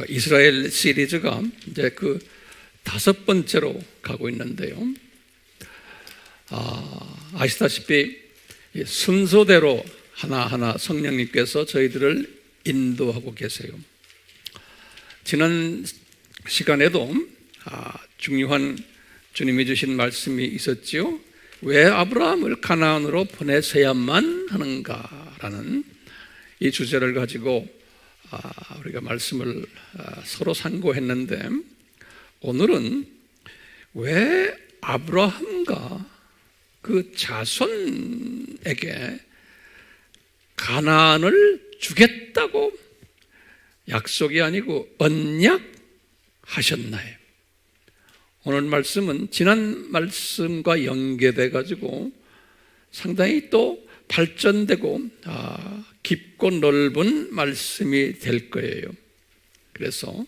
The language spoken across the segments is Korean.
이스라엘 시리즈가 이제 그 5번째로 가고 있는데요. 아시다시피 순서대로 하나하나 성령님께서 저희들을 인도하고 계세요. 지난 시간에도 중요한 주님이 주신 말씀이 있었지요. 왜 아브라함을 가나안으로 보내셔야만 하는가라는 이 주제를 가지고 우리가 말씀을 서로 상고했는데, 오늘은 왜 아브라함과 그 자손에게 가나안을 주겠다고 약속이 아니고 언약하셨나요? 오늘 말씀은 지난 말씀과 연계돼 가지고 상당히 또 발전되고 깊고 넓은 말씀이 될 거예요. 그래서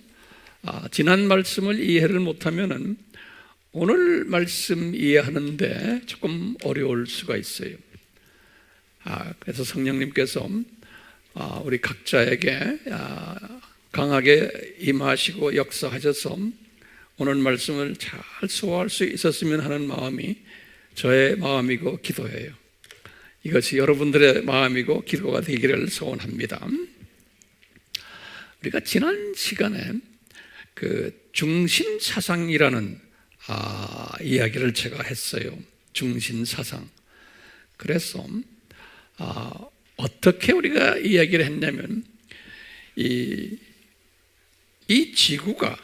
지난 말씀을 이해를 못하면은 오늘 말씀 이해하는데 조금 어려울 수가 있어요. 그래서 성령님께서 우리 각자에게 강하게 임하시고 역사하셔서 오늘 말씀을 잘 소화할 수 있었으면 하는 마음이 저의 마음이고 기도예요. 이것이 여러분들의 마음이고 기도가 되기를 소원합니다. 우리가 지난 시간에 그 중심사상이라는 이야기를 제가 했어요. 중심사상. 그래서 어떻게 우리가 이야기를 했냐면, 이 지구가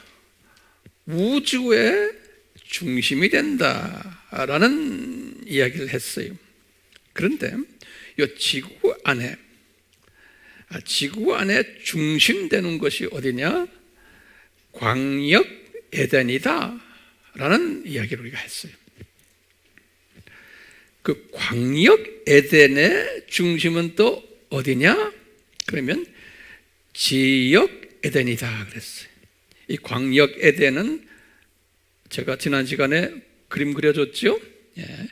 우주의 중심이 된다라는 이야기를 했어요. 그런데 이 지구 안에 중심되는 것이 어디냐? 광역 에덴이다 라는 이야기를 우리가 했어요. 그 광역 에덴의 중심은 또 어디냐? 그러면 지역 에덴이다 그랬어요. 이 광역 에덴은 제가 지난 시간에 그림 그려줬죠? 예.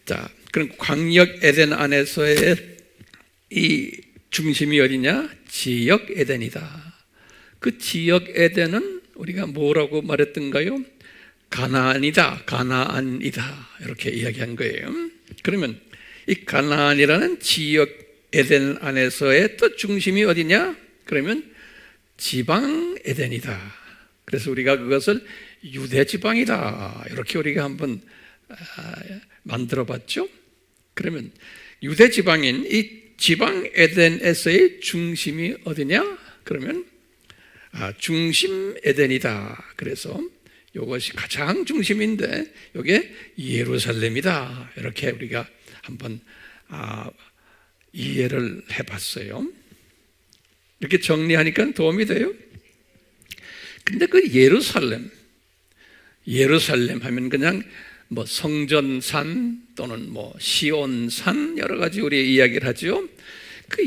자, 그럼 광역 에덴 안에서의 이 중심이 어디냐? 지역 에덴이다. 그 지역 에덴은 우리가 뭐라고 말했던가요? 가나안이다, 가나안이다 이렇게 이야기한 거예요. 그러면 이 가나안이라는 지역 에덴 안에서의 또 중심이 어디냐? 그러면 지방 에덴이다. 그래서 우리가 그것을 유대 지방이다 이렇게 우리가 한번 만들어 봤죠. 그러면 유대 지방인 이 지방 에덴에서의 중심이 어디냐? 그러면 중심 에덴이다. 그래서 이것이 가장 중심인데 이게 예루살렘이다 이렇게 우리가 한번 이해를 해봤어요. 이렇게 정리하니까 도움이 돼요. 근데 그 예루살렘 하면 그냥 뭐 성전산 또는 뭐 시온산 여러 가지 우리 이야기를 하죠. 그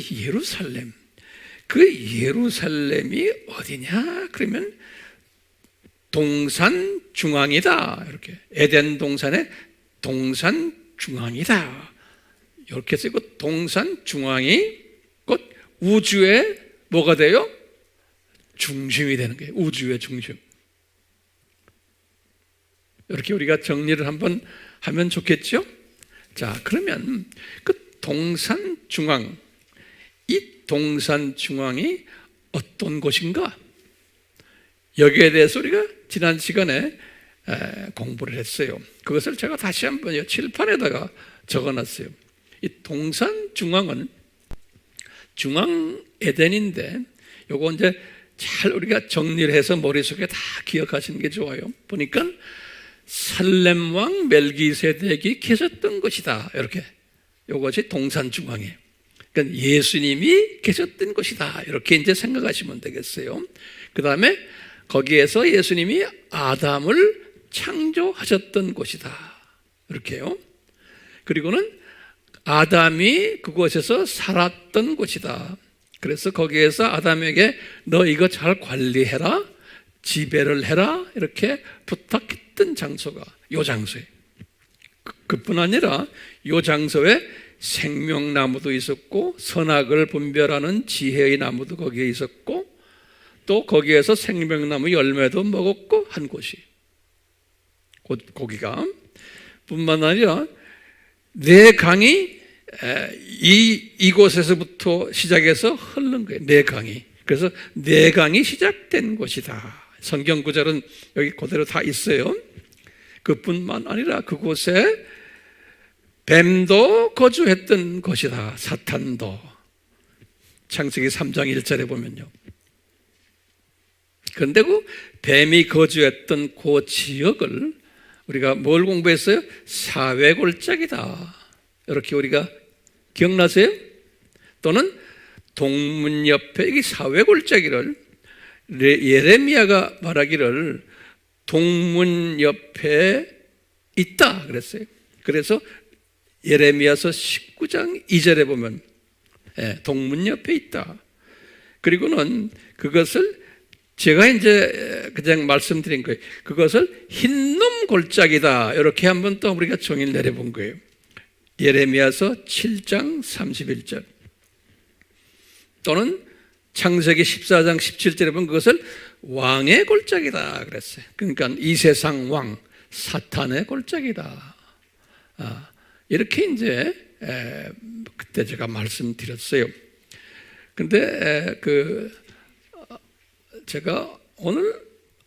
예루살렘이 어디냐? 그러면 동산 중앙이다. 이렇게 에덴 동산의 동산 중앙이다. 이렇게 쓰고 동산 중앙이 곧 우주의 뭐가 돼요? 중심이 되는 거예요. 우주의 중심. 이렇게 우리가 정리를 한번 하면 좋겠죠? 자, 그러면 그 동산 중앙, 이 동산 중앙이 어떤 곳인가? 여기에 대해서 우리가 지난 시간에 공부를 했어요. 그것을 제가 다시 한번 칠판에다가 적어놨어요. 이 동산 중앙은 중앙 에덴인데, 요거 이제 잘 우리가 정리를 해서 머릿속에 다 기억하시는 게 좋아요. 보니까 살렘 왕 멜기세덱이 계셨던 것이다. 이렇게 요것이 동산 중앙이에요. 그러니까 예수님이 계셨던 것이다. 이렇게 이제 생각하시면 되겠어요. 그 다음에 거기에서 예수님이 아담을 창조하셨던 곳이다. 이렇게요. 그리고는 아담이 그곳에서 살았던 곳이다. 그래서 거기에서 아담에게 너 이거 잘 관리해라, 지배를 해라 이렇게 부탁했던 장소가 요 장소예요. 그뿐 아니라 요 장소에 생명나무도 있었고 선악을 분별하는 지혜의 나무도 거기에 있었고 또 거기에서 생명나무 열매도 먹었고 한 곳이 거기가 뿐만 아니라 네 강이 이곳에서부터 시작해서 흐르는 거예요. 네 강이. 그래서 네 강이 시작된 곳이다. 성경 구절은 여기 그대로 다 있어요. 그뿐만 아니라 그곳에 뱀도 거주했던 것이다. 사탄도. 창세기 3장 1절에 보면요. 그런데 그 뱀이 거주했던 그 지역을 우리가 뭘 공부했어요? 사회골짜기다. 이렇게 우리가 기억나세요? 또는 동문 옆에 이 사회골짜기를 예레미야가 말하기를 동문 옆에 있다 그랬어요. 그래서 예레미야서 19장 2절에 보면 동문 옆에 있다. 그리고는 그것을 제가 이제 그냥 말씀드린 거예요. 그것을 흰놈 골짜기다. 이렇게 한번 또 우리가 종이를 내려본 거예요. 예레미야서 7장 31절 또는 창세기 14장 17절에 보면 그것을 왕의 골짜기다 그랬어요. 그러니까 이 세상 왕 사탄의 골짜기다. 이렇게 이제 그때 제가 말씀드렸어요. 근데 제가 오늘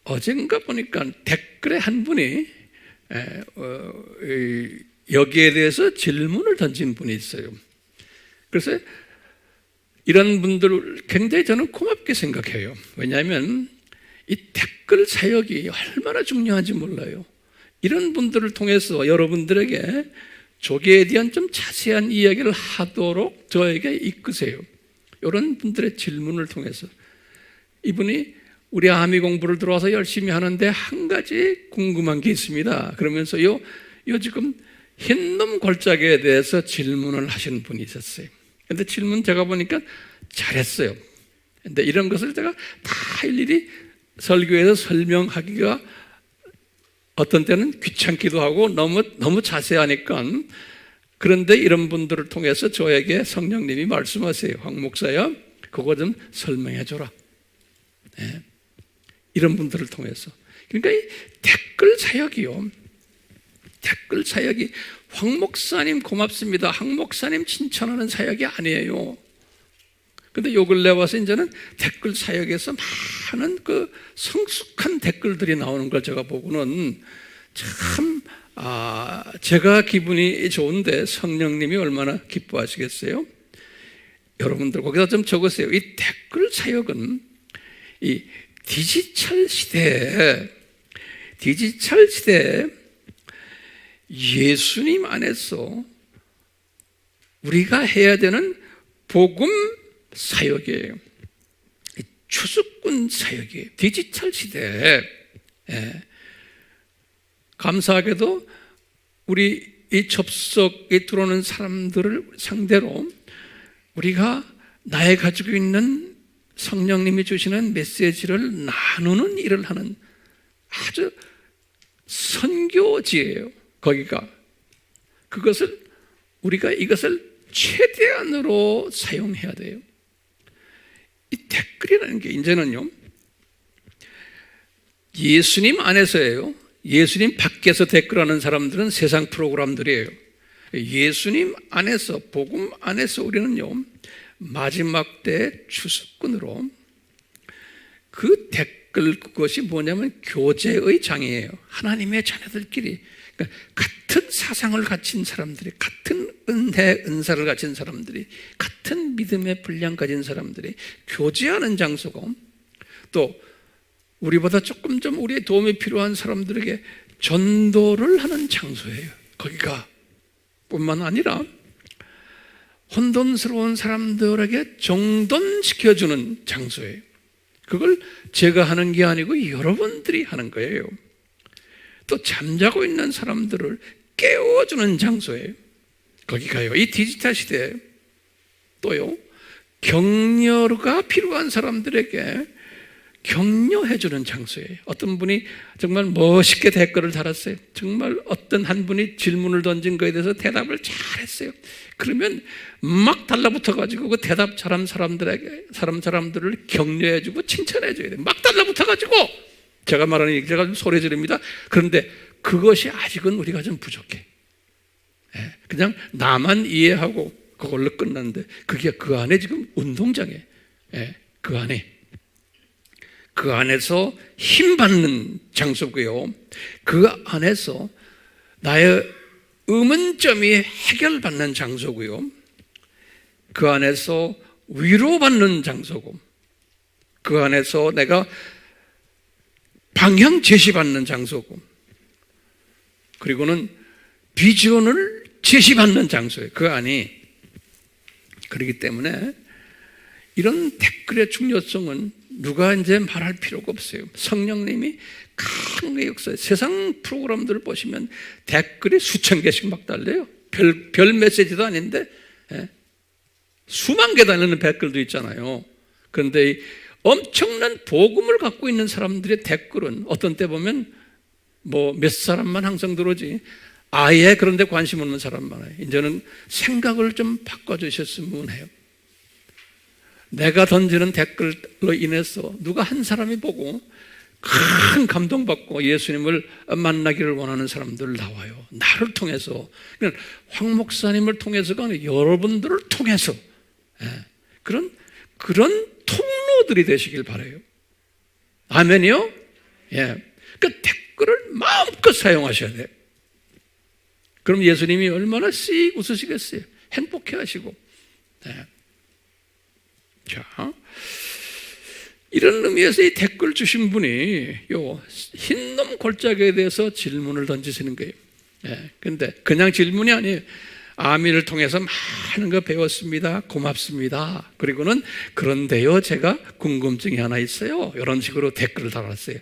어젠가 보니까 댓글에 한 분이 여기에 대해서 질문을 던진 분이 있어요. 그래서 이런 분들을 굉장히 저는 고맙게 생각해요. 왜냐하면 이 댓글 사역이 얼마나 중요한지 몰라요. 이런 분들을 통해서 여러분들에게 조계에 대한 좀 자세한 이야기를 하도록 저에게 이끄세요. 이런 분들의 질문을 통해서 이분이 우리 아미 공부를 들어와서 열심히 하는데 한 가지 궁금한 게 있습니다. 그러면서요 지금 흰놈 골짜기에 대해서 질문을 하시는 분이 있었어요. 근데 질문 제가 보니까 잘했어요. 근데 이런 것을 제가 다 일일이 설교에서 설명하기가 어떤 때는 귀찮기도 하고 너무 자세하니까. 그런데 이런 분들을 통해서 저에게 성령님이 말씀하세요. 황 목사야, 그거 좀 설명해 줘라. 이런 분들을 통해서. 그러니까 이 댓글 사역이요. 댓글 사역이 황 목사님 고맙습니다. 황 목사님 칭찬하는 사역이 아니에요. 근데 요 근래 와서 이제는 댓글 사역에서 많은 그 성숙한 댓글들이 나오는 걸 제가 보고는 참, 제가 기분이 좋은데 성령님이 얼마나 기뻐하시겠어요? 여러분들 거기다 좀 적으세요. 이 댓글 사역은 이 디지털 시대에 예수님 안에서 우리가 해야 되는 복음 사역이에요. 추수꾼 사역이에요. 디지털 시대에. 감사하게도 우리 이 접속에 들어오는 사람들을 상대로 우리가 나의 가지고 있는 성령님이 주시는 메시지를 나누는 일을 하는 아주 선교지예요. 거기가. 그것을 우리가 이것을 최대한으로 사용해야 돼요. 이 댓글이라는 게 이제는요 예수님 안에서예요. 예수님 밖에서 댓글하는 사람들은 세상 프로그램들이에요. 예수님 안에서, 복음 안에서 우리는요 마지막 때 추수꾼으로 그 댓글, 그것이 뭐냐면 교제의 장이에요. 하나님의 자녀들끼리, 그러니까 같은 사상을 가진 사람들이, 같은 은사를 가진 사람들이, 같은 믿음의 분량 가진 사람들이 교제하는 장소고, 또 우리보다 조금 좀 우리의 도움이 필요한 사람들에게 전도를 하는 장소예요. 거기가 뿐만 아니라 혼돈스러운 사람들에게 정돈시켜주는 장소예요. 그걸 제가 하는 게 아니고 여러분들이 하는 거예요. 또 잠자고 있는 사람들을 깨워주는 장소예요. 거기가요. 이 디지털 시대에 또요 격려가 필요한 사람들에게 격려해주는 장소예요. 어떤 분이 정말 멋있게 댓글을 달았어요. 정말 어떤 한 분이 질문을 던진 거에 대해서 대답을 잘했어요. 그러면 막 달라붙어가지고 그 대답 잘한 사람들을 격려해주고 칭찬해줘야 돼요. 막 달라붙어가지고 제가 말하는 얘기 제가 좀 소리 지릅니다. 그런데 그것이 아직은 우리가 좀 부족해. 그냥 나만 이해하고 그걸로 끝났는데 그게 그 안에 지금 운동장에 그 안에서 힘받는 장소고요. 그 안에서 나의 의문점이 해결받는 장소고요. 그 안에서 위로받는 장소고, 그 안에서 내가 방향 제시받는 장소고, 그리고는 비전을 제시받는 장소예요. 그 안이. 그렇기 때문에 이런 댓글의 중요성은 누가 이제 말할 필요가 없어요. 성령님이 강하게 역사해. 세상 프로그램들을 보시면 댓글이 수천 개씩 막 달려요. 별 메시지도 아닌데 수만 개 달리는 댓글도 있잖아요. 그런데 엄청난 복음을 갖고 있는 사람들의 댓글은 어떤 때 보면 뭐 몇 사람만 항상 들어오지 아예 그런 데 관심 없는 사람 많아요. 이제는 생각을 좀 바꿔주셨으면 해요. 내가 던지는 댓글로 인해서 누가 한 사람이 보고 큰 감동받고 예수님을 만나기를 원하는 사람들 나와요. 나를 통해서. 그러니까 황 목사님을 통해서가 아니라 여러분들을 통해서 그런 통로들이 되시길 바라요. 아멘이요? 예. 그 댓글을 마음껏 사용하셔야 돼요. 그럼 예수님이 얼마나 씩 웃으시겠어요? 행복해 하시고. 자, 이런 의미에서 이 댓글 주신 분이 요 흰놈 골짜기에 대해서 질문을 던지시는 거예요. 근데 그냥 질문이 아니에요. 아미를 통해서 많은 거 배웠습니다. 고맙습니다. 그리고는 그런데요, 제가 궁금증이 하나 있어요. 이런 식으로 댓글을 달았어요.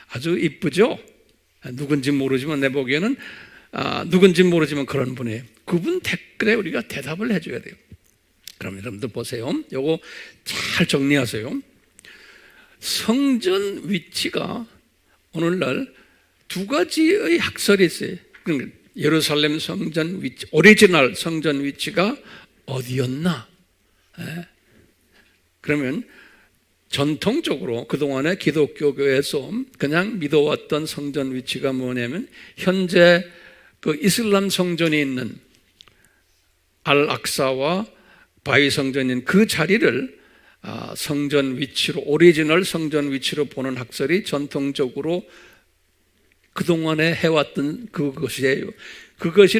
아주 이쁘죠? 누군지 모르지만 내 보기에는 누군지 모르지만 그런 분이에요. 그분 댓글에 우리가 대답을 해줘야 돼요. 그럼 여러분들 보세요. 요거 잘 정리하세요. 성전 위치가 오늘날 두 가지의 학설이 있어요. 예루살렘 성전 위치, 오리지널 성전 위치가 어디였나? 그러면 전통적으로 그동안에 기독교에서 그냥 믿어왔던 성전 위치가 뭐냐면 현재 그 이슬람 성전이 있는 알-악사와 바위 성전인 그 자리를 성전 위치로, 오리지널 성전 위치로 보는 학설이 전통적으로 그동안에 해왔던 그것이에요. 그것이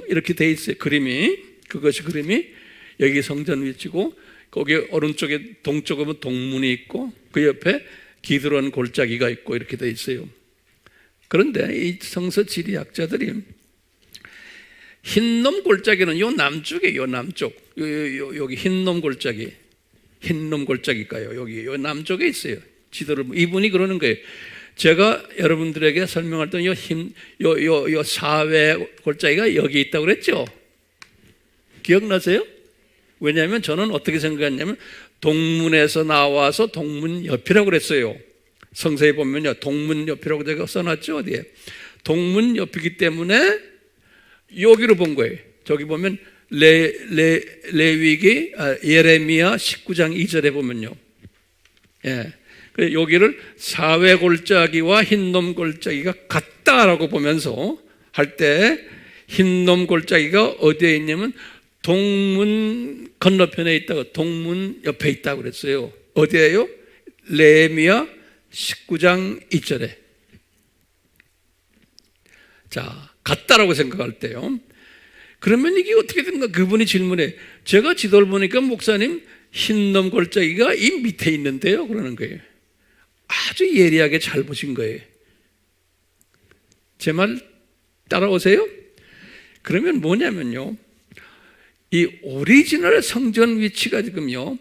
이렇게 돼 있어요. 그림이 여기 성전 위치고, 거기 오른쪽에 동쪽에 동문이 있고, 그 옆에 기드론 골짜기가 있고 이렇게 돼 있어요. 그런데 이 성서 지리학자들이 흰놈 골짜기는 요 남쪽에, 요 남쪽, 여기 흰놈 골짜기가요. 여기 요 남쪽에 있어요. 지도를 이분이 그러는 거예요. 제가 여러분들에게 설명할 때 요 사회 골짜기가 여기 있다고 그랬죠. 기억나세요? 왜냐하면 저는 어떻게 생각했냐면 동문에서 나와서 동문 옆이라고 그랬어요. 성서에 보면요, 동문 옆이라고 제가 써놨죠. 어디에? 동문 옆이기 때문에 여기로 본 거예요. 저기 보면 레위기 예레미야 19장 2절에 보면요. 여기를 사회 골짜기와 흰놈 골짜기가 같다라고 보면서 할 때 흰놈 골짜기가 어디에 있냐면 동문 건너편에 있다고, 동문 옆에 있다고 그랬어요. 어디에요? 레위기야 19장 2절에. 자, 같다라고 생각할 때요. 그러면 이게 어떻게 된가? 그분이 질문해. 제가 지도를 보니까 목사님 흰놈 골짜기가 이 밑에 있는데요. 그러는 거예요. 아주 예리하게 잘 보신 거예요. 제 말 따라오세요? 그러면 뭐냐면요, 이 오리지널 성전 위치가 지금요,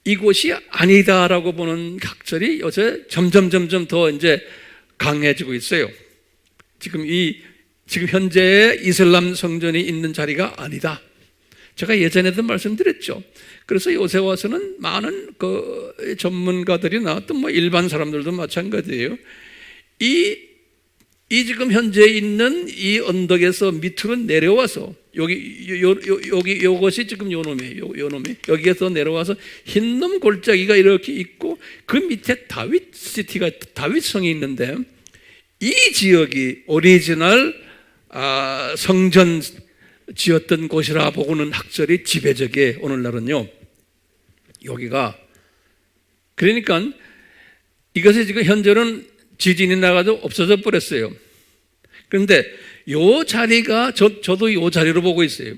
이곳이 아니다라고 보는 학설이 요새 점점 더 이제 강해지고 있어요. 지금 현재의 이슬람 성전이 있는 자리가 아니다. 제가 예전에도 말씀드렸죠. 그래서 요새 와서는 많은 그 전문가들이나 또 뭐 일반 사람들도 마찬가지예요. 이 지금 현재 있는 이 언덕에서 밑으로 내려와서 요것이 지금 요놈이에요. 여기에서 내려와서 흰놈 골짜기가 이렇게 있고 그 밑에 다윗성이 있는데 이 지역이 오리지널 성전 지었던 곳이라 보고는 학설이 지배적이에요. 오늘날은요. 여기가 그러니까 이것이 지금 현재는 지진이 나가도 없어져 버렸어요. 그런데 요 자리가 저도 요 자리로 보고 있어요.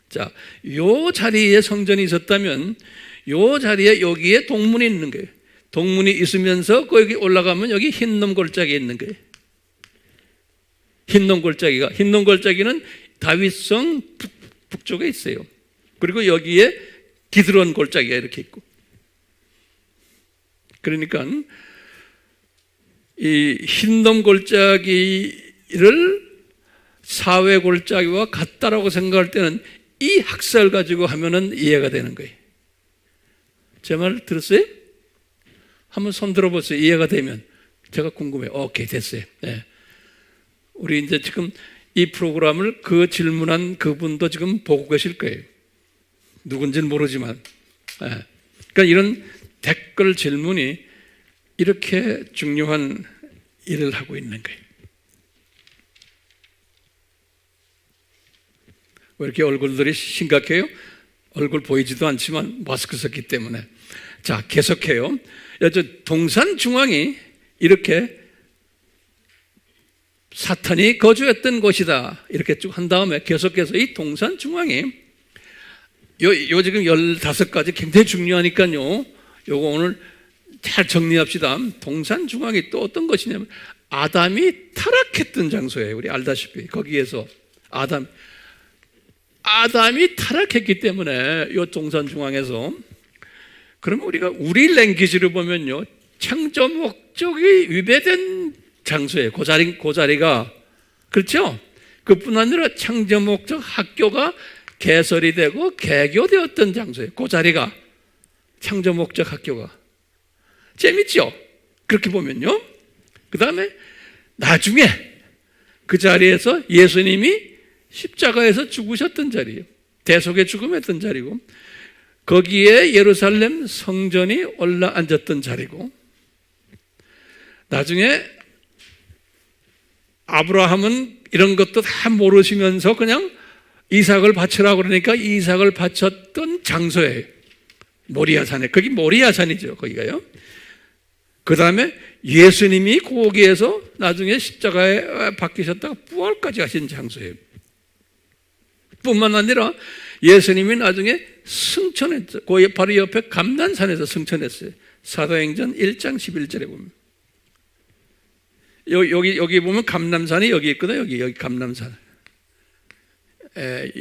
자, 요 자리에 성전이 있었다면 요 자리에 여기에 동문이 있는 거예요. 동문이 있으면서 거기 올라가면 여기 흰놈 골짜기에 있는 거예요. 흰놈 골짜기는 다윗성 북쪽에 있어요. 그리고 여기에 기드론 골짜기가 이렇게 있고. 그러니까 이 흰놈 골짜기를 사회 골짜기와 같다라고 생각할 때는 이 학설 가지고 하면은 이해가 되는 거예요. 제 말 들었어요? 한번 손 들어보세요. 이해가 되면. 제가 궁금해요. 오케이, 됐어요. 네. 우리 이제 지금 이 프로그램을 그 질문한 그분도 지금 보고 계실 거예요. 누군지는 모르지만. 네. 그러니까 이런 댓글 질문이 이렇게 중요한 일을 하고 있는 거예요. 왜 이렇게 얼굴들이 심각해요? 얼굴 보이지도 않지만 마스크 썼기 때문에. 자, 계속해요. 동산 중앙이 이렇게 사탄이 거주했던 곳이다. 이렇게 쭉 한 다음에 계속해서 이 동산 중앙이 요 지금 15가지 굉장히 중요하니까요. 요거 오늘 잘 정리합시다. 동산 중앙이 또 어떤 것이냐면 아담이 타락했던 장소예요. 우리 알다시피 거기에서 아담이 타락했기 때문에 이 동산 중앙에서 그러면 우리가 우리 랭귀지로 보면요 창조 목적이 위배된 장소예요. 그 자리가 그렇죠? 그뿐 아니라 창조 목적 학교가 개설이 되고 개교되었던 장소예요. 그 자리가 창조 목적 학교가 재밌죠? 그렇게 보면요. 그 다음에 나중에 그 자리에서 예수님이 십자가에서 죽으셨던 자리예요. 대속의 죽음했던 자리고 거기에 예루살렘 성전이 올라앉았던 자리고 나중에 아브라함은 이런 것도 다 모르시면서 그냥 이삭을 바치라고 그러니까 이삭을 바쳤던 장소예요. 모리아산에. 거기 모리아산이죠. 거기가요. 그 다음에 예수님이 거기에서 나중에 십자가에 박히셨다가 부활까지 하신 장소예요. 뿐만 아니라 예수님이 나중에 승천했죠. 그 바로 옆에 감난산에서 승천했어요. 사도행전 1장 11절에 보면. 여기 보면 감남산이 여기 있거든요. 여기 감남산.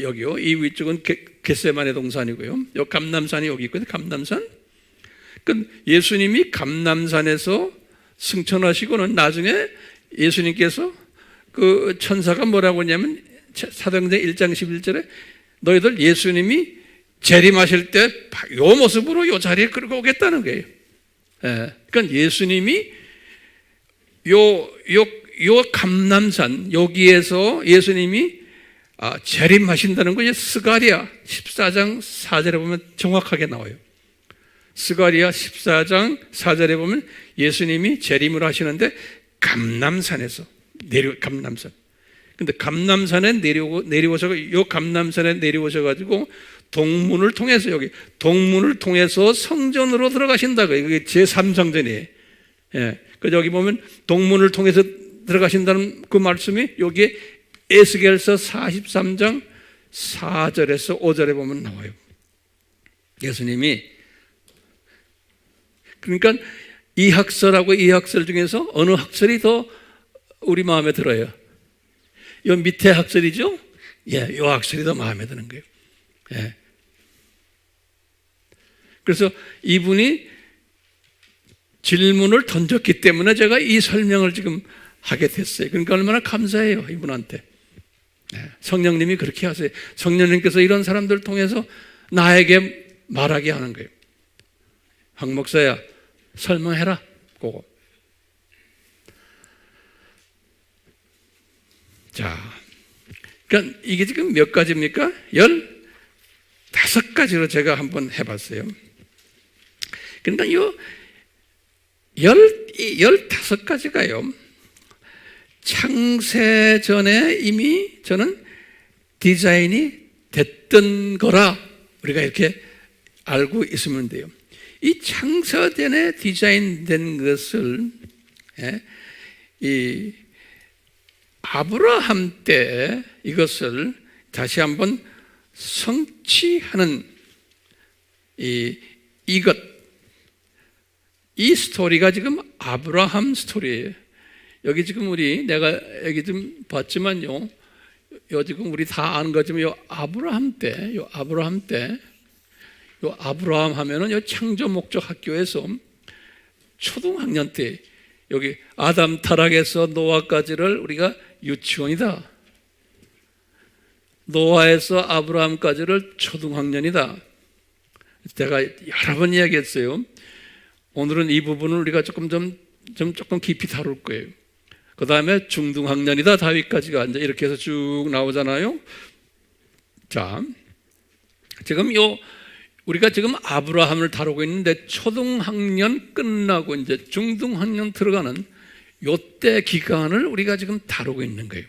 여기요. 이 위쪽은 겟세마네 동산이고요. 여기 감남산이 여기 있거든요. 감남산. 그 예수님이 감남산에서 승천하시고는 나중에 예수님께서 그 천사가 뭐라고 하냐면 사도행전 1장 11절에 너희들 예수님이 재림하실 때 요 모습으로 요 자리에 끌고 오겠다는 거예요. 그러니까 예수님이 요 감남산 여기에서 예수님이 재림하신다는 거 스가랴 14장 4절에 보면 정확하게 나와요. 스가랴 14장 4절에 보면 예수님이 재림을 하시는데 감남산에서 감남산. 근데 감남산에 요 감남산에 내려오셔가지고 동문을 통해서 동문을 통해서 성전으로 들어가신다고. 이게 제3성전이에요. 그래서 여기 보면 동문을 통해서 들어가신다는 그 말씀이 여기에 에스겔서 43장 4절에서 5절에 보면 나와요. 예수님이 그러니까 이 학설하고 이 학설 중에서 어느 학설이 더 우리 마음에 들어요? 요 밑에 학설이죠? 요 학설이 더 마음에 드는 거예요. 그래서 이분이 질문을 던졌기 때문에 제가 이 설명을 지금 하게 됐어요. 그러니까 얼마나 감사해요, 이분한테. 성령님이 그렇게 하세요. 성령님께서 이런 사람들을 통해서 나에게 말하게 하는 거예요. 황 목사야, 설명해라. 그거. 자, 그러니까 이게 지금 몇 가지입니까? 15가지로 제가 한번 해봤어요. 그러니까 이 15가지가요, 창세 전에 이미 저는 디자인이 됐던 거라 우리가 이렇게 알고 있으면 돼요. 이 창세 전에 디자인된 것을 이 아브라함 때 이것을 다시 한번 성취하는 이것, 이 스토리가 지금 아브라함 스토리예요. 여기 지금 내가 여기 좀 봤지만요, 요 지금 우리 다 아는 거지만 요 아브라함 하면은 요 창조 목적 학교에서 초등학년 때 여기 아담 타락에서 노아까지를 우리가 유치원이다. 노아에서 아브라함까지를 초등학년이다. 제가 여러 번 이야기했어요. 오늘은 이 부분을 우리가 조금 깊이 다룰 거예요. 그 다음에 중등학년이다. 다윗까지가 이제 이렇게 해서 쭉 나오잖아요. 자, 지금 우리가 지금 아브라함을 다루고 있는데 초등학년 끝나고 이제 중등학년 들어가는 요때 기간을 우리가 지금 다루고 있는 거예요.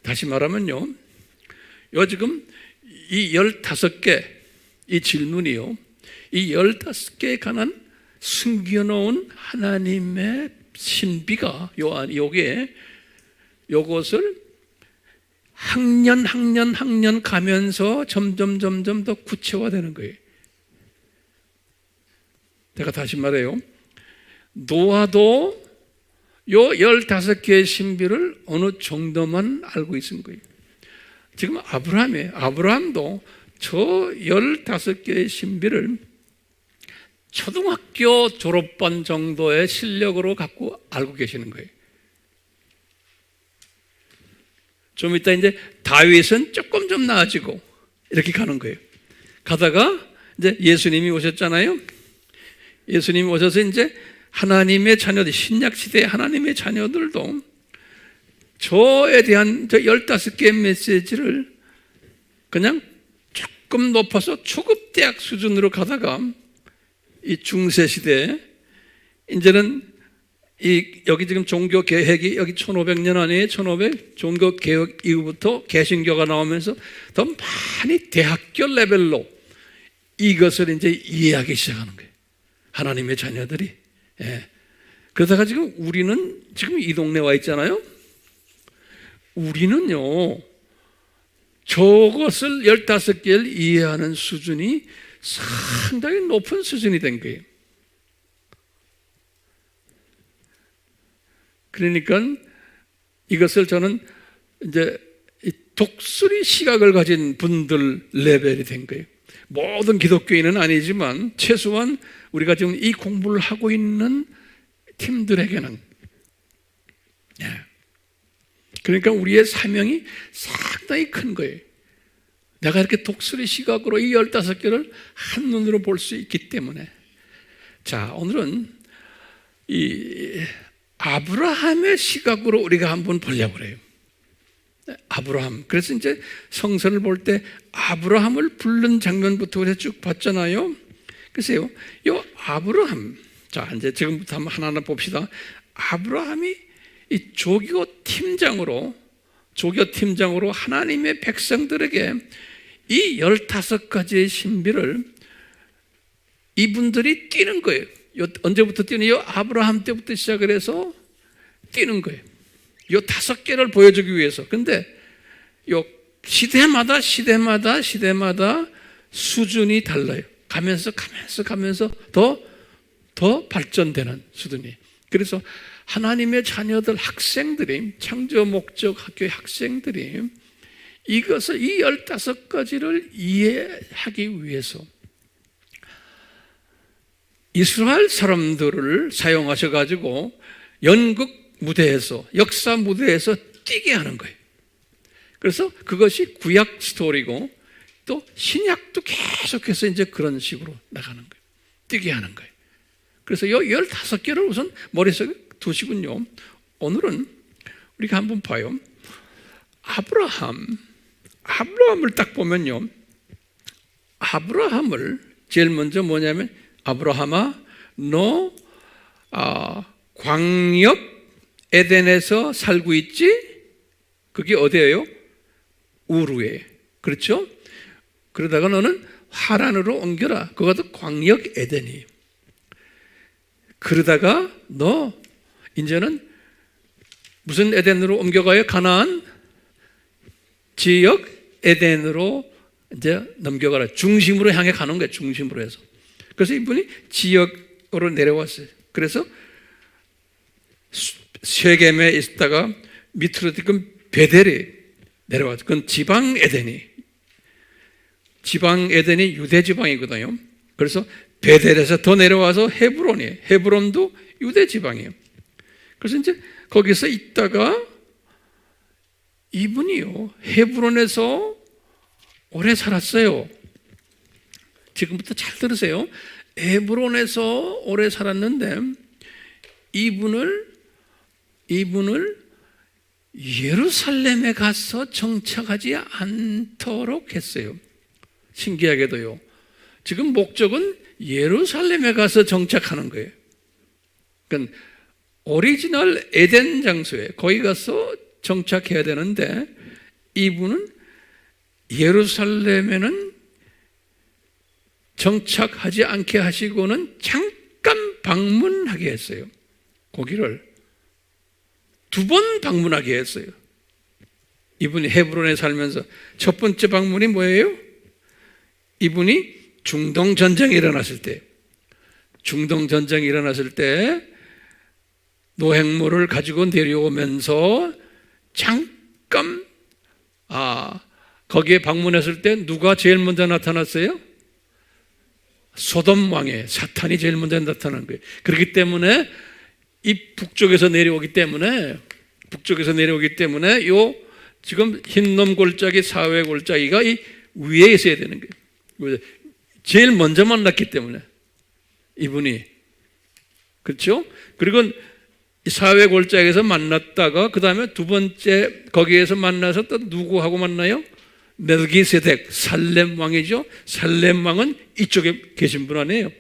다시 말하면요, 요 지금 이 15개 이 질문이요, 이 15개에 관한 숨겨놓은 하나님의 신비가 요것을 학년 가면서 점점 더 구체화되는 거예요. 제가 다시 말해요. 노아도 요 15개의 신비를 어느 정도만 알고 있은 거예요. 지금 아브라함도 저 15개의 신비를 초등학교 졸업반 정도의 실력으로 갖고 알고 계시는 거예요. 좀 이따 이제 다윗은 조금 좀 나아지고 이렇게 가는 거예요. 가다가 이제 예수님이 오셨잖아요. 예수님이 오셔서 이제 하나님의 자녀들, 신약 시대의 하나님의 자녀들도 저에 대한 저 15개의 메시지를 그냥 조금 높아서 초급 대학 수준으로 가다가 이 중세 시대에 이제는 여기 지금 종교 개혁이 여기 1500년 안에 1500 종교 개혁 이후부터 개신교가 나오면서 더 많이 대학교 레벨로 이것을 이제 이해하기 시작하는 거예요. 하나님의 자녀들이. 그러다가 지금 우리는 지금 이 동네 와 있잖아요. 우리는요, 저것을 15개를 이해하는 수준이 상당히 높은 수준이 된 거예요. 그러니까 이것을 저는 이제 독수리 시각을 가진 분들 레벨이 된 거예요. 모든 기독교인은 아니지만 최소한 우리가 지금 이 공부를 하고 있는 팀들에게는, 그러니까 우리의 사명이 상당히 큰 거예요. 내가 이렇게 독수리 시각으로 이 15개를 한눈으로 볼 수 있기 때문에. 자, 오늘은 이 아브라함의 시각으로 우리가 한번 보려고 그래요. 아브라함. 그래서 이제 성서를 볼 때 아브라함을 부른 장면부터 우리가 쭉 봤잖아요. 글쎄요, 이 아브라함. 자, 이제 지금부터 한번 하나하나 봅시다. 아브라함이 이 조교 팀장으로 하나님의 백성들에게 이 15가지의 신비를 이분들이 띄는 거예요. 언제부터 띄느요? 아브라함 때부터 시작을 해서 띄는 거예요. 이 5개를 보여주기 위해서. 근데 요 시대마다 수준이 달라요. 가면서 더 발전되는 수준이. 그래서 하나님의 자녀들 학생들이, 창조 목적 학교의 학생들이 이것을, 이 15가지를 이해하기 위해서 이스라엘 사람들을 사용하셔가지고 연극 무대에서, 역사 무대에서 뛰게 하는 거예요. 그래서 그것이 구약 스토리고 또 신약도 계속해서 이제 그런 식으로 나가는 거예요. 뛰게 하는 거예요. 그래서 이 15개를 우선 머릿속에 두시군요. 오늘은 우리가 한번 봐요. 아브라함을 딱 보면요. 아브라함을 제일 먼저 뭐냐면, 아브라함아, 너 광역 에덴에서 살고 있지? 그게 어디예요? 우르에. 그렇죠? 그러다가 너는 하란으로 옮겨라. 그것도 광역 에덴이에요. 그러다가 너 이제는 무슨 에덴으로 옮겨가요? 가나안 지역 에덴으로 이제 넘겨가라. 중심으로 향해 가는 거예요. 중심으로 해서. 그래서 이분이 지역으로 내려왔어요. 그래서 세겜에 있다가 밑으로 지금 베델에 내려왔어요. 그건 지방 에덴이 유대 지방이거든요. 그래서 베델에서 더 내려와서 헤브론이에요. 헤브론도 유대 지방이에요. 그래서 이제 거기서 있다가 이분이요, 헤브론에서 오래 살았어요. 지금부터 잘 들으세요. 헤브론에서 오래 살았는데 이분을 예루살렘에 가서 정착하지 않도록 했어요. 신기하게도요. 지금 목적은 예루살렘에 가서 정착하는 거예요. 그러니까 오리지널 에덴 장소에 거기 가서 정착해야 되는데 이분은 예루살렘에는 정착하지 않게 하시고는 잠깐 방문하게 했어요. 거기를 2번 방문하게 했어요. 이분이 헤브론에 살면서 첫 번째 방문이 뭐예요? 이분이 중동 전쟁이 일어났을 때 노획물을 가지고 내려오면서 잠깐 거기에 방문했을 때 누가 제일 먼저 나타났어요? 소돔 왕의 사탄이 제일 먼저 나타난 거예요. 그렇기 때문에 이 북쪽에서 내려오기 때문에 요 지금 흰놈 골짜기 사회 골짜기가 이 위에 있어야 되는 거예요. 제일 먼저 만났기 때문에 이분이, 그렇죠? 그리고 이 사회 골짜기에서 만났다가 그 다음에 두 번째 거기에서 만나서 또 누구하고 만나요? 멜기세덱 살렘 왕이죠. 살렘 왕은 이쪽에 계신 분 아니에요.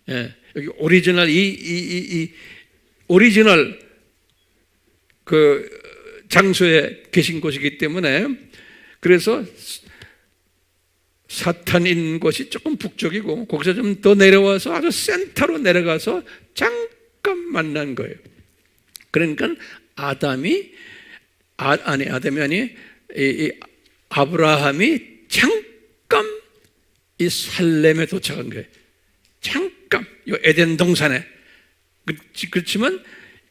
예, 여기 오리지널 오리지널 그 장소에 계신 곳이기 때문에, 그래서 사탄인 곳이 조금 북쪽이고 거기서 좀 더 내려와서 아주 센터로 내려가서 잠깐 만난 거예요. 그러니까 아브라함이 잠깐 이 살렘에 도착한 거예요. 잠깐 이 에덴 동산에. 그렇지만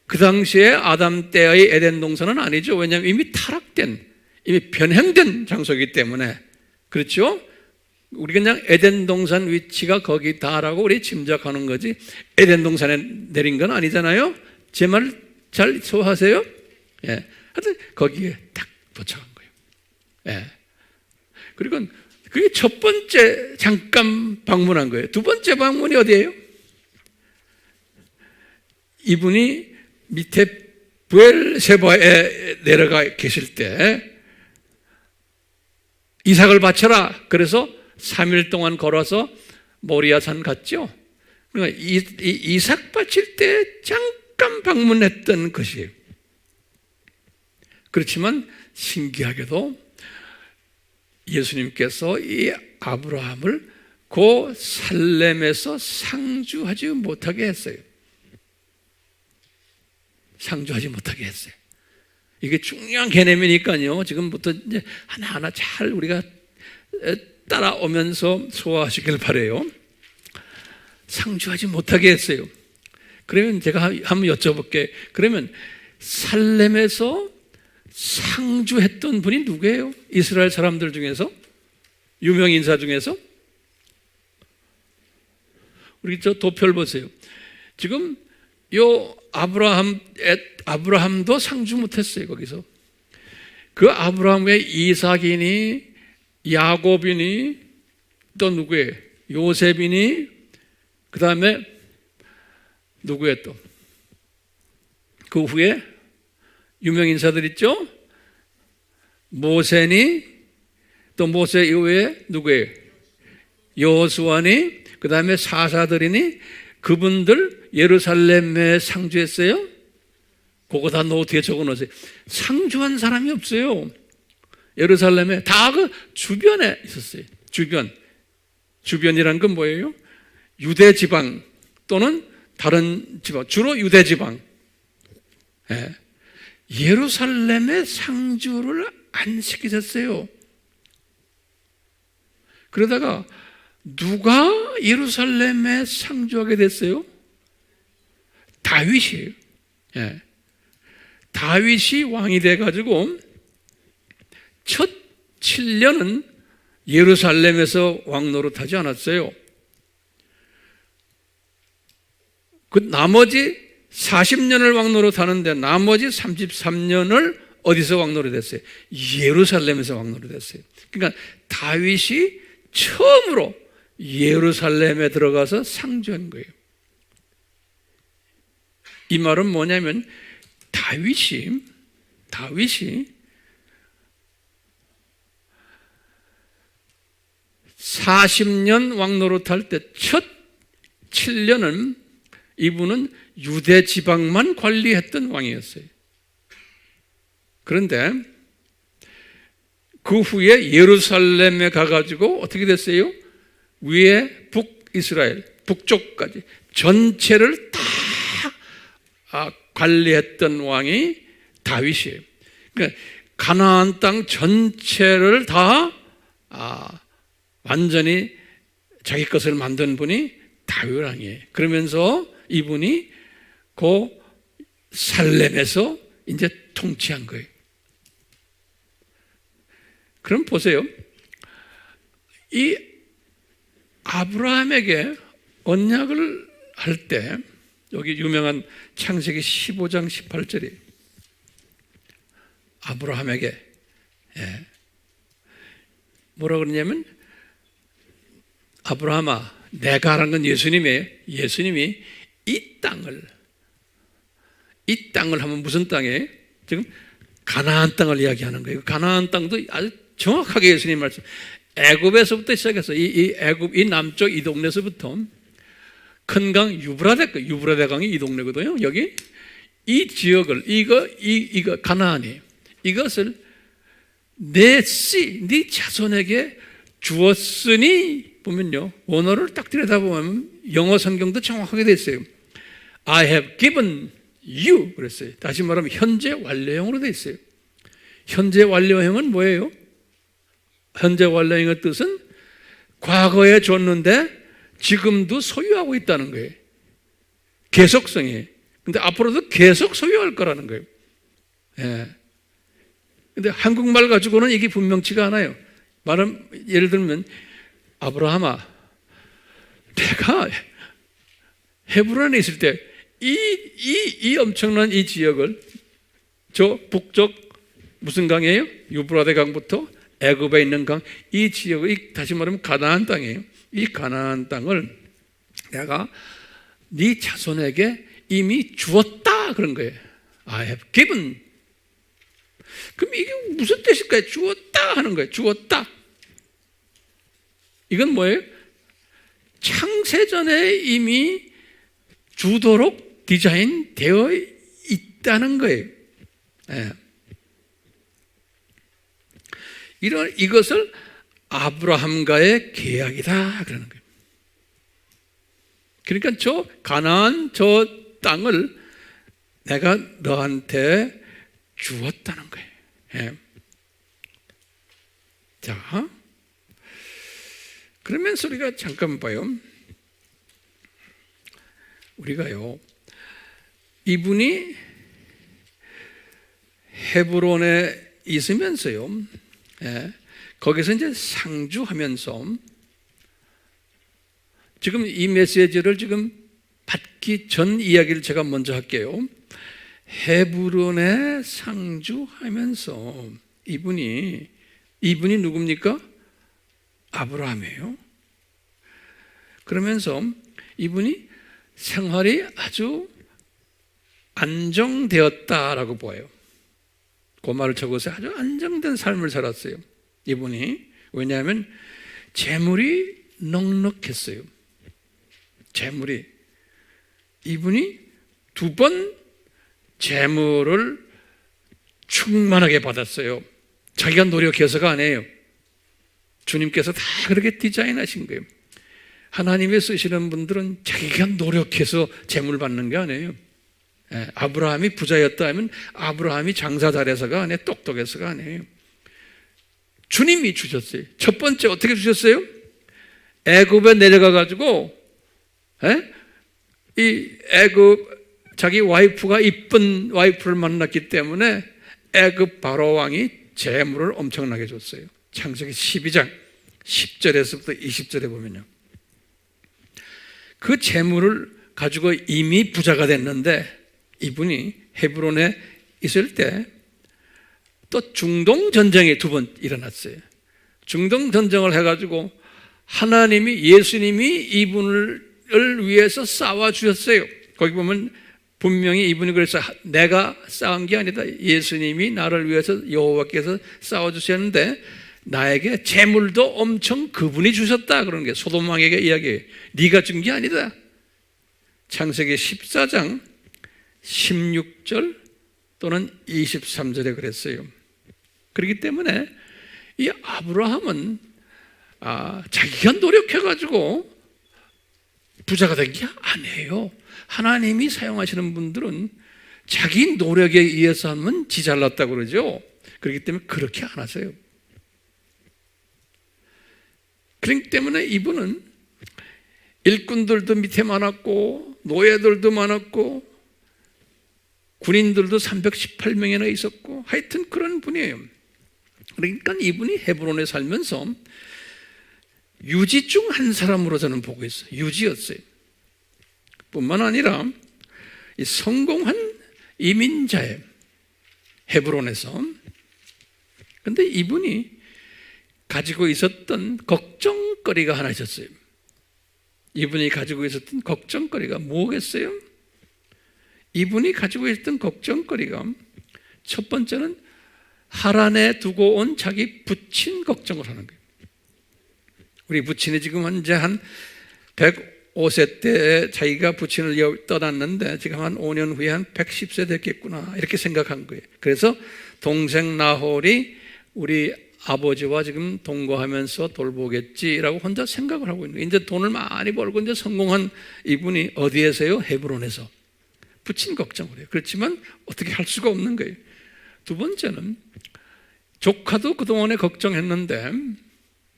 그 당시에 아담 때의 에덴 동산은 아니죠. 왜냐하면 이미 타락된, 이미 변형된 장소이기 때문에. 그렇죠? 우리 그냥 에덴 동산 위치가 거기다라고 우리 짐작하는 거지 에덴 동산에 내린 건 아니잖아요. 제 말 잘 소화하세요? 예. 하여튼 거기에 딱 도착한 거예요. 예. 그리고 그게 첫 번째 잠깐 방문한 거예요. 두 번째 방문이 어디예요? 이분이 밑에 부엘세바에 내려가 계실 때 이삭을 바쳐라. 그래서 3일 동안 걸어서 모리아산 갔죠. 그러니까 이삭 바칠 때 잠깐 방문했던 것이에요. 그렇지만 신기하게도 예수님께서 이 아브라함을 그 살렘에서 상주하지 못하게 했어요. 상주하지 못하게 했어요. 이게 중요한 개념이니까요. 지금부터 이제 하나하나 잘 우리가 따라오면서 소화하시길 바라요. 상주하지 못하게 했어요. 그러면 제가 한번 여쭤볼게요. 그러면 살렘에서 상주했던 분이 누구예요? 이스라엘 사람들 중에서? 유명 인사 중에서? 우리 저 도표를 보세요. 지금 요 아브라함도 상주 못했어요. 거기서 그 아브라함의 이삭이니 야곱이니 또 누구예요? 요셉이니 그 다음에 누구예요 또? 그 후에 유명 인사들 있죠? 모세니 또 모세 이후에 누구예요? 여호수아니 그 다음에 사사들이니 그분들 예루살렘에 상주했어요? 그거 다 노트에 적어놓으세요. 상주한 사람이 없어요. 예루살렘에 다 그 주변에 있었어요. 주변이란 건 뭐예요? 유대 지방 또는 다른 지방, 주로 유대 지방. 예루살렘에 상주를 안 시키셨어요. 그러다가 누가 예루살렘에 상주하게 됐어요? 다윗이에요. 다윗이 왕이 돼가지고 첫 7년은 예루살렘에서 왕 노릇하지 않았어요. 그 나머지 40년을 왕 노릇하는데 나머지 33년을 어디서 왕 노릇했어요? 예루살렘에서 왕 노릇했어요. 그러니까 다윗이 처음으로 예루살렘에 들어가서 상주한 거예요. 이 말은 뭐냐면 다윗이 40년 왕 노릇할 때 첫 7년은 이분은 유대 지방만 관리했던 왕이었어요. 그런데 그 후에 예루살렘에 가가지고 어떻게 됐어요? 위에 북이스라엘, 북쪽까지 전체를 다 관리했던 왕이 다윗이에요. 그러니까 가나안 땅 전체를 다 완전히 자기 것을 만든 분이 다윗 왕이에요. 그러면서 이분이 그 살렘에서 이제 통치한 거예요. 그럼 보세요. 이 아브라함에게 언약을 할 때 여기 유명한 창세기 15장 18절이 아브라함에게 뭐라고 그러냐면 아브라함아 내가라는 건 예수님이 이 땅을 하면 무슨 땅이에요? 지금 가나안 땅을 이야기하는 거예요. 가나안 땅도 아주 정확하게 예수님 말씀. 애굽에서부터 시작해서 이 애굽 이 남쪽 이 동네에서부터 큰 강 유브라데 강이 이 동네거든요. 여기 이 지역을 이거 가나안이 이것을 네 자손에게 주었으니 보면요 원어를 딱 들여다보면 영어 성경도 정확하게 돼 있어요. I have given you 그랬어요. 다시 말하면 현재 완료형으로 돼 있어요. 현재 완료형은 뭐예요? 현재 완료형의 뜻은 과거에 줬는데 지금도 소유하고 있다는 거예요. 계속성이에요. 근데 앞으로도 계속 소유할 거라는 거예요. 근데 한국말 가지고는 이게 분명치가 않아요. 예를 들면 아브라함아 내가 헤브론에 있을 때 이 엄청난 이 지역을 저 북쪽 무슨 강이에요? 유브라데 강부터 애굽에 있는 강 이 지역을 다시 말하면 가나안 땅이에요. 이 가나안 땅을 내가 네 자손에게 이미 주었다 그런 거예요. I have given. 그럼 이게 무슨 뜻일까요? 주었다 하는 거예요. 주었다. 이건 뭐예요? 창세전에 이미 주도록 디자인되어 있다는 거예요. 이것을 아브라함과의 계약이다 그러는 거예요. 그러니까 저 가나안 저 땅을 내가 너한테 주었다는 거예요. 자, 그러면서 우리가 잠깐 봐요. 우리가요, 이분이 헤브론에 있으면서요, 거기서 이제 상주하면서 지금 이 메시지를 지금 받기 전 이야기를 제가 먼저 할게요. 헤브론에 상주하면서 이분이 누굽니까? 아브라함이에요. 그러면서 이분이 생활이 아주 안정되었다라고 보여요. 그 말을 적어서 아주 안정된 삶을 살았어요. 이분이. 왜냐하면 재물이 넉넉했어요. 재물이. 이분이 2번 재물을 충만하게 받았어요. 자기가 노력해서가 아니에요. 주님께서 다 그렇게 디자인하신 거예요. 하나님이 쓰시는 분들은 자기가 노력해서 재물 받는 게 아니에요. 아브라함이 부자였다 하면 아브라함이 장사 잘해서가 아니에요. 똑똑해서가 아니에요. 주님이 주셨어요. 첫 번째 어떻게 주셨어요? 애굽에 내려가 가지고 이 애굽 자기 와이프가 이쁜 와이프를 만났기 때문에 애굽 바로 왕이 재물을 엄청나게 줬어요. 창세기 12장 10절에서부터 20절에 보면요. 그 재물을 가지고 이미 부자가 됐는데 이분이 헤브론에 있을 때 또 중동 전쟁이 2번 일어났어요. 중동 전쟁을 해가지고 하나님이 예수님이 이분을 위해서 싸워 주셨어요. 거기 보면 분명히 이분이 그래서 내가 싸운 게 아니다. 예수님이 나를 위해서 여호와께서 싸워 주셨는데 나에게 재물도 엄청 그분이 주셨다. 그런 게 소돔 왕에게 이야기해요. 네가 준 게 아니다. 창세기 14장 16절 또는 23절에 그랬어요. 그렇기 때문에 이 아브라함은 자기가 노력해가지고 부자가 된 게 아니에요. 하나님이 사용하시는 분들은 자기 노력에 의해서 하면 지 잘났다고 그러죠. 그렇기 때문에 그렇게 안 하세요. 그렇기 때문에 이분은 일꾼들도 밑에 많았고 노예들도 많았고 군인들도 318명이나 있었고 하여튼 그런 분이에요. 그러니까 이분이 헤브론에 살면서 유지 중 한 사람으로 저는 보고 있어요. 유지였어요. 뿐만 아니라 이 성공한 이민자예요. 헤브론에서. 그런데 이분이 가지고 있었던 걱정거리가 하나 있었어요. 이분이 가지고 있었던 걱정거리가 뭐겠어요? 이분이 가지고 있었던 걱정거리가 첫 번째는 하란에 두고 온 자기 부친 걱정을 하는 거예요. 우리 부친이 지금 현재 한 105세 때 자기가 부친을 떠났는데 지금 한 5년 후에 한 110세 됐겠구나 이렇게 생각한 거예요. 그래서 동생 나홀이 우리 아버지와 지금 동거하면서 돌보겠지라고 혼자 생각을 하고 있는 거예요. 이제 돈을 많이 벌고 이제 성공한 이분이 어디에서요? 헤브론에서. 부친 걱정을 해요. 그렇지만 어떻게 할 수가 없는 거예요. 두 번째는 조카도 그동안에 걱정했는데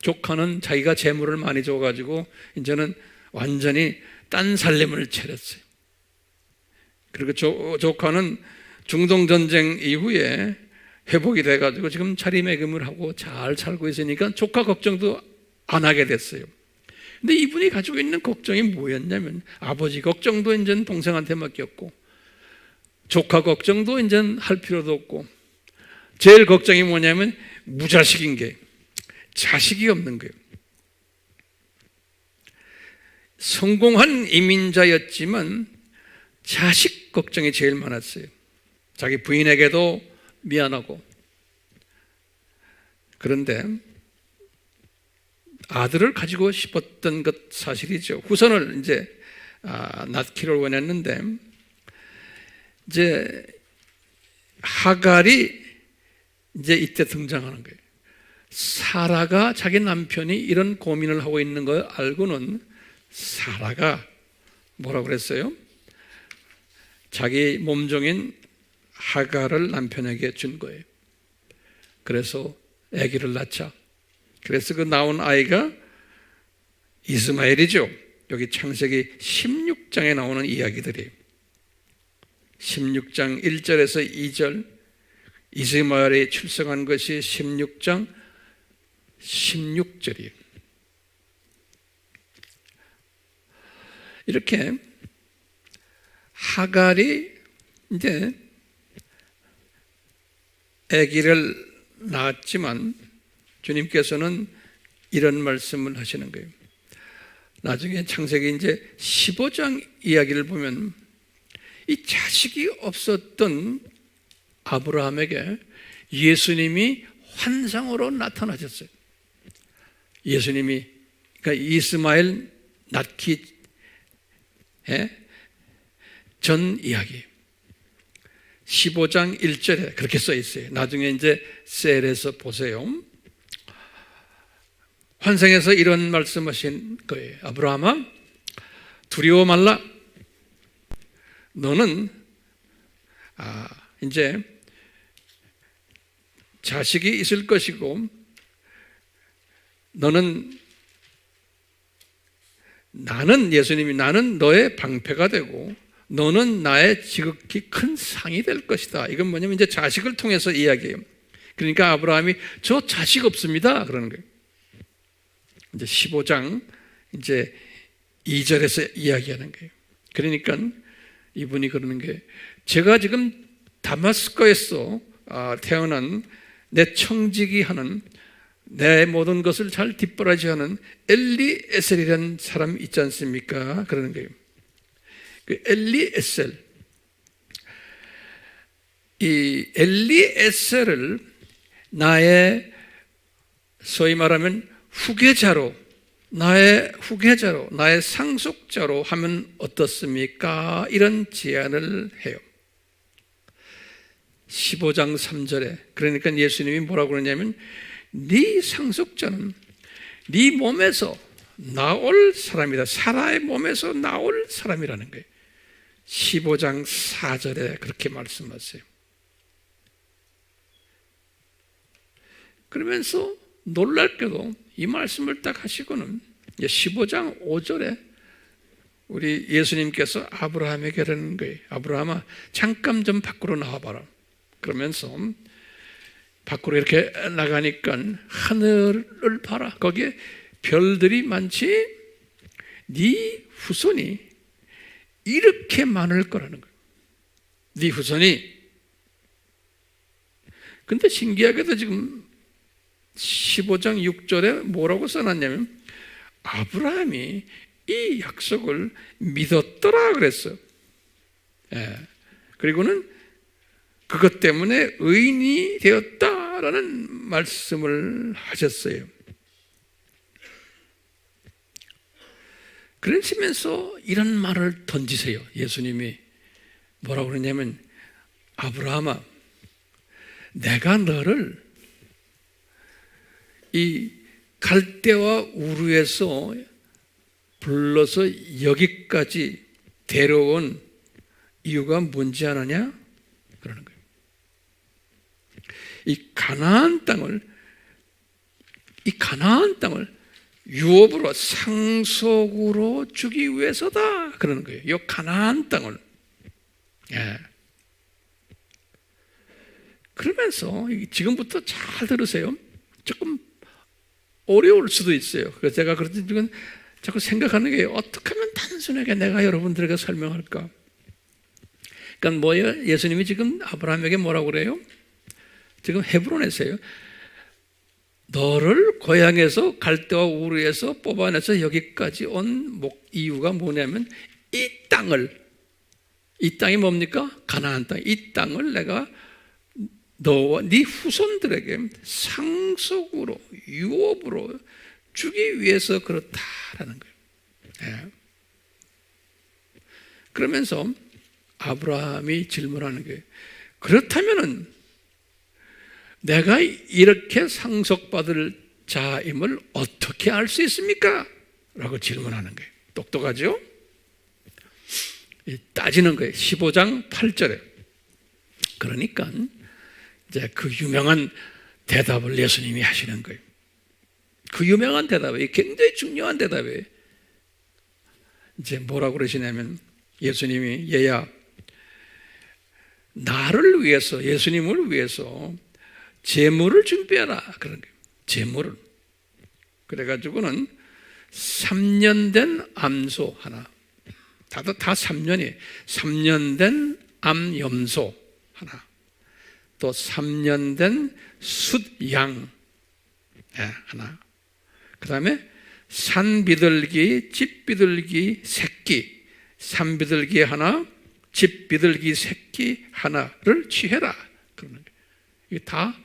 조카는 자기가 재물을 많이 줘가지고 이제는 완전히 딴 살림을 차렸어요. 그리고 조카는 중동전쟁 이후에 회복이 돼가지고 지금 자리매김을 하고 잘 살고 있으니까 조카 걱정도 안 하게 됐어요. 근데 이분이 가지고 있는 걱정이 뭐였냐면 아버지 걱정도 이제 동생한테 맡겼고 조카 걱정도 이제 할 필요도 없고 제일 걱정이 뭐냐면 무자식인 게 자식이 없는 거예요. 성공한 이민자였지만 자식 걱정이 제일 많았어요. 자기 부인에게도 미안하고. 그런데 아들을 가지고 싶었던 것 사실이죠. 후손을 이제 낳기를 원했는데 이제 하갈이 이제 이때 등장하는 거예요. 사라가 자기 남편이 이런 고민을 하고 있는 걸 알고는 사라가 뭐라고 그랬어요? 자기 몸종인 하갈을 남편에게 준 거예요. 그래서 아기를 낳자. 그래서 그 나온 아이가 이스마엘이죠. 여기 창세기 16장에 나오는 이야기들이에요. 16장 1절에서 2절 이스마엘이 출생한 것이 16장 16절이에요. 이렇게 하갈이 이제 아기를 낳았지만 주님께서는 이런 말씀을 하시는 거예요. 나중에 창세기 이제 15장 이야기를 보면 이 자식이 없었던 아브라함에게 예수님이 환상으로 나타나셨어요. 예수님이 그러니까 이스마엘 낳기 전 이야기 15장 1절에 그렇게 써 있어요. 나중에 이제 셀에서 보세요. 환상에서 이런 말씀하신 거예요. 아브라함아, 두려워 말라. 너는 이제 자식이 있을 것이고, 예수님이 나는 너의 방패가 되고 너는 나의 지극히 큰 상이 될 것이다. 이건 뭐냐면 이제 자식을 통해서 이야기해요. 그러니까 아브라함이 저 자식 없습니다 그러는 거예요. 이제 15장 이제 2절에서 이야기하는 거예요. 그러니까 이분이 그러는 게, 제가 지금 다마스커에서 태어난 내 청지기 하는, 내 모든 것을 잘 뒷바라지하는 엘리에셀이라는 사람 있지 않습니까? 그러는 거예요. 그 엘리에셀, 이 엘리에셀을 나의 소위 말하면 나의 후계자로, 나의 상속자로 하면 어떻습니까? 이런 제안을 해요. 15장 3절에 그러니까 예수님이 뭐라고 그러냐면, 네 상속자는 네 몸에서 나올 사람이다. 사라의 몸에서 나올 사람이라는 거예요. 15장 4절에 그렇게 말씀하세요. 그러면서 놀랍게도 이 말씀을 딱 하시고는 15장 5절에 우리 예수님께서 아브라함에게 그러는 거예요. 아브라함아, 잠깐 좀 밖으로 나와봐라. 그러면서 밖으로 이렇게 나가니까 하늘을 봐라. 거기에 별들이 많지? 네 후손이 이렇게 많을 거라는 거예요. 네 후손이. 근데 신기하게도 지금 15장 6절에 뭐라고 써놨냐면, 아브라함이 이 약속을 믿었더라 그랬어요. 그리고는 그것 때문에 의인이 되었다라는 말씀을 하셨어요. 그러시면서 이런 말을 던지세요. 예수님이 뭐라고 그러냐면, 아브라함아, 내가 너를 이 갈대와 우르에서 불러서 여기까지 데려온 이유가 뭔지 아느냐? 그러는 거예요. 이 가나안 땅을 유업으로, 상속으로 주기 위해서다 그러는 거예요. 이 가나안 땅을. 그러면서 지금부터 잘 들으세요. 조금 어려울 수도 있어요. 그래서 제가 그렇지 지금 자꾸 생각하는 게, 어떻게 하면 단순하게 내가 여러분들에게 설명할까? 그러니까 뭐예요? 예수님이 지금 아브라함에게 뭐라고 그래요? 지금 헤브론에서요. 너를 고향에서 갈대와 우르에서 뽑아내서 여기까지 온 이유가 뭐냐면, 이 땅이 뭡니까? 가나안 땅. 이 땅을 내가 너와 네 후손들에게 상속으로, 유업으로 주기 위해서 그렇다라는 거예요. 그러면서 아브라함이 질문하는 거예요. 그렇다면은 내가 이렇게 상속받을 자임을 어떻게 알 수 있습니까? 라고 질문하는 거예요. 똑똑하죠? 따지는 거예요. 15장 8절에. 그러니까 이제 그 유명한 대답을 예수님이 하시는 거예요. 그 유명한 대답이 굉장히 중요한 대답이에요. 이제 뭐라고 그러시냐면, 예수님이 얘야, 나를 위해서, 예수님을 위해서 제물을 준비하라 그런 거예요. 제물을. 그래가지고는 3년 된 암소 하나, 다 3년이에요. 3년 된 암염소 하나, 또 3년 된 숫양 하나, 그 다음에 산비둘기, 집비둘기 새끼, 산비둘기 하나, 집비둘기 새끼 하나를 취해라. 그러는 거예요. 이게 다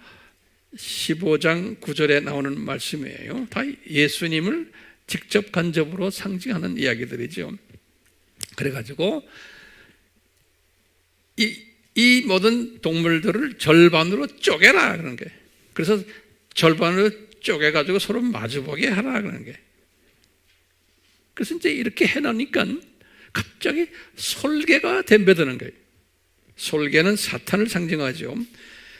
15장 9절에 나오는 말씀이에요. 다 예수님을 직접 간접으로 상징하는 이야기들이죠. 그래가지고 이 모든 동물들을 절반으로 쪼개라 그러는 거예요. 그래서 절반으로 쪼개가지고 서로 마주보게 하라 그러는 거예요. 그래서 이제 이렇게 해놓으니까 갑자기 솔개가 덤벼드는 거예요. 솔개는 사탄을 상징하죠.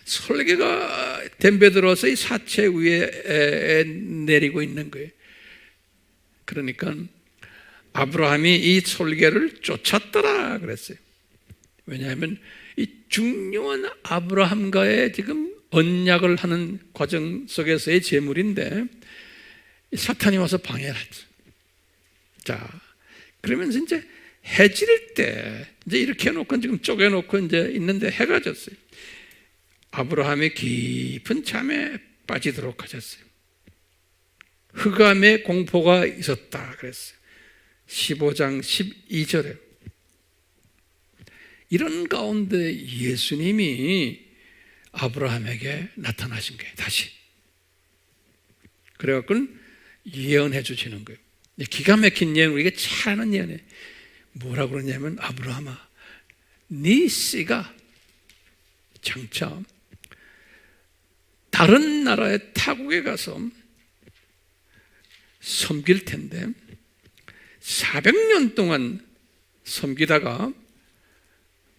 솔개가 덤벼들어서 이 사체 위에 내리고 있는 거예요. 그러니까 아브라함이 이 솔개를 쫓았더라 그랬어요. 왜냐하면 이 중요한 아브라함과의 지금 언약을 하는 과정 속에서의 제물인데 사탄이 와서 방해를 했죠. 자, 그러면서 이제 해질 때 이제 이렇게 해놓고 지금 쪼개놓고 이제 있는데 해가 졌어요. 아브라함이 깊은 잠에 빠지도록 하셨어요. 흑암의 공포가 있었다 그랬어요. 15장 12절에 이런 가운데 예수님이 아브라함에게 나타나신 거예요. 다시 그래갖고 예언해 주시는 거예요. 기가 막힌 예언, 우리가 잘 아는 예언이에요. 뭐라고 그러냐면 아브라함아, 네 씨가 장차 다른 나라의 타국에 가서 섬길 텐데 400년 동안 섬기다가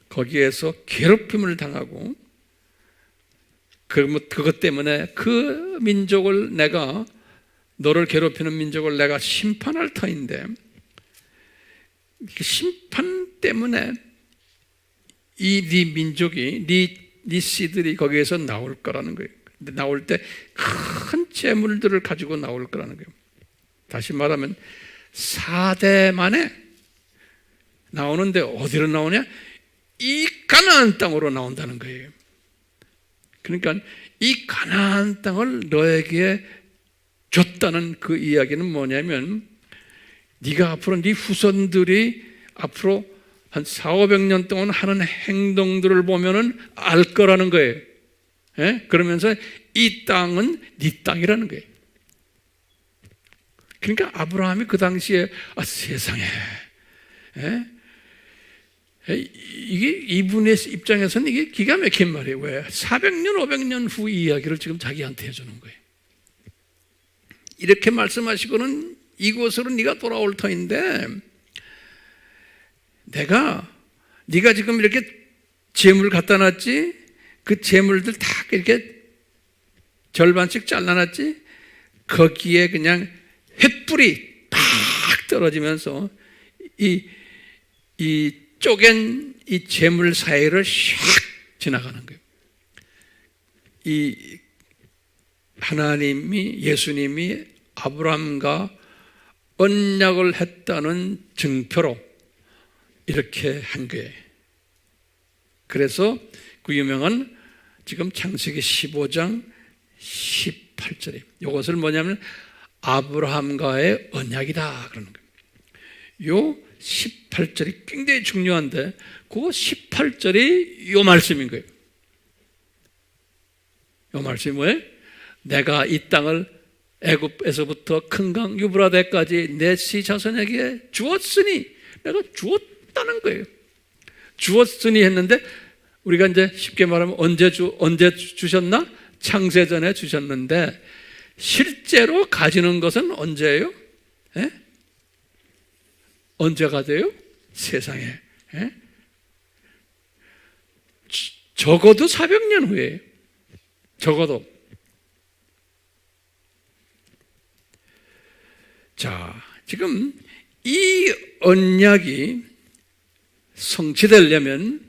거기에서 괴롭힘을 당하고 그것 때문에 그 민족을 내가 너를 괴롭히는 민족을 내가 심판할 터인데 그 심판 때문에 네 민족이 네 씨들이 거기에서 나올 거라는 거예요. 근데 나올 때 큰 재물들을 가지고 나올 거라는 거예요. 다시 말하면 4대 만에 나오는데 어디로 나오냐? 이 가나안 땅으로 나온다는 거예요. 그러니까 이 가나안 땅을 너에게 줬다는 그 이야기는 뭐냐면 네가 앞으로 네 후손들이 앞으로 한 400~500년 동안 하는 행동들을 보면은 알 거라는 거예요. 예? 그러면서 이 땅은 네 땅이라는 거예요. 그러니까 아브라함이 그 당시에 세상에 이게 이분의 입장에서는 이게 기가 막힌 말이에요. 왜? 400년, 500년 후 이야기를 지금 자기한테 해주는 거예요. 이렇게 말씀하시고는 이곳으로 네가 돌아올 터인데 네가 지금 이렇게 재물 갖다 놨지? 그 재물들 다 이렇게 절반씩 잘라놨지? 거기에 그냥 횃불이 팍 떨어지면서 이 쪼갠 이 재물 사이를 샥 지나가는 거예요. 이 하나님이, 예수님이 아브라함과 언약을 했다는 증표로 이렇게 한 거예요. 그래서 그 유명한 지금 창세기 15장 18절에 이것을 뭐냐면 아브라함과의 언약이다 그러는 거예요. 요 18절이 굉장히 중요한데 그 18절이 요 말씀인 거예요. 요 말씀이 뭐예요? 내가 이 땅을 애굽에서부터 큰 강 유브라데까지 내 씨 자손에게 주었으니 내가 주었다는 거예요. 주었으니 했는데 우리가 이제 쉽게 말하면 언제 주셨나? 창세전에 주셨는데 실제로 가지는 것은 언제예요? 예? 언제 가져요? 세상에. 예? 적어도 400년 후에 적어도. 자, 지금 이 언약이 성취되려면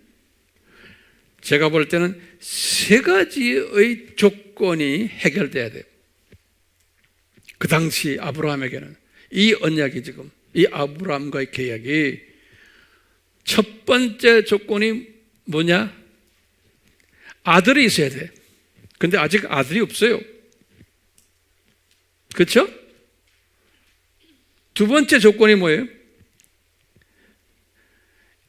제가 볼 때는 세 가지의 조건이 해결돼야 돼요. 그 당시 아브라함에게는 이 언약이 지금 이 아브라함과의 계약이 첫 번째 조건이 뭐냐? 아들이 있어야 돼. 근데 아직 아들이 없어요. 그렇죠? 두 번째 조건이 뭐예요?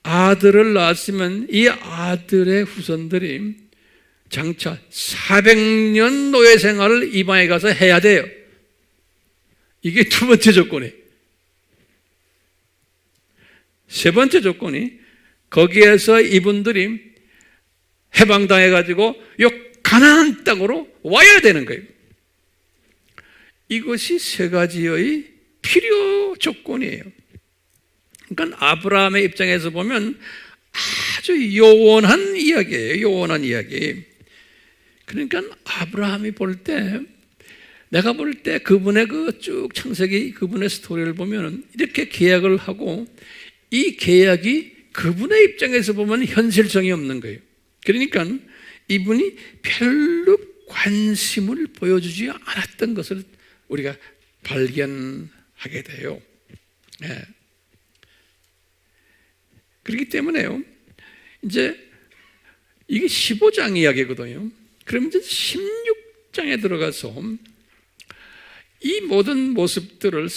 아들을 낳았으면 이 아들의 후손들이 장차 400년 노예 생활을 이방에 가서 해야 돼요. 이게 두 번째 조건이에요. 세 번째 조건이 거기에서 이분들이 해방당해가지고 요 가나안 땅으로 와야 되는 거예요. 이것이 세 가지의 필요 조건이에요. 그러니까 아브라함의 입장에서 보면 아주 요원한 이야기예요. 요원한 이야기. 그러니까 아브라함이 볼 때, 내가 볼 때 그분의 그 쭉 창세기 그분의 스토리를 보면 이렇게 계약을 하고 이 계약이 그분의 입장에서 보면 현실성이 없는 거예요. 그러니까 이분이 별로 관심을 보여주지 않았던 것을 우리가 발견하게 돼요. 네. 그렇기 때문에요, 이제 이게 15장 이야기거든요. 그러면 이제 16장에 들어가서 이 모든 모습들을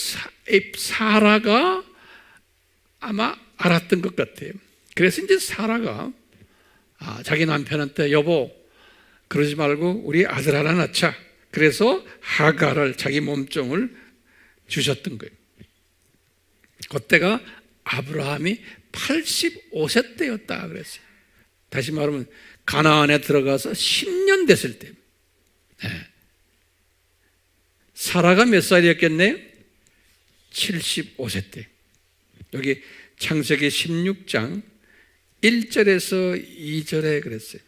사라가 아마 알았던 것 같아요. 그래서 이제 사라가 자기 남편한테 여보, 그러지 말고 우리 아들 하나 낳자. 그래서 하갈을, 자기 몸종을 주셨던 거예요. 그때가 아브라함이 85세 때였다 그랬어요. 다시 말하면 가나안에 들어가서 10년 됐을 때. 네. 사라가 몇 살이었겠네요? 75세 때. 여기 창세기 16장 1절에서 2절에 그랬어요.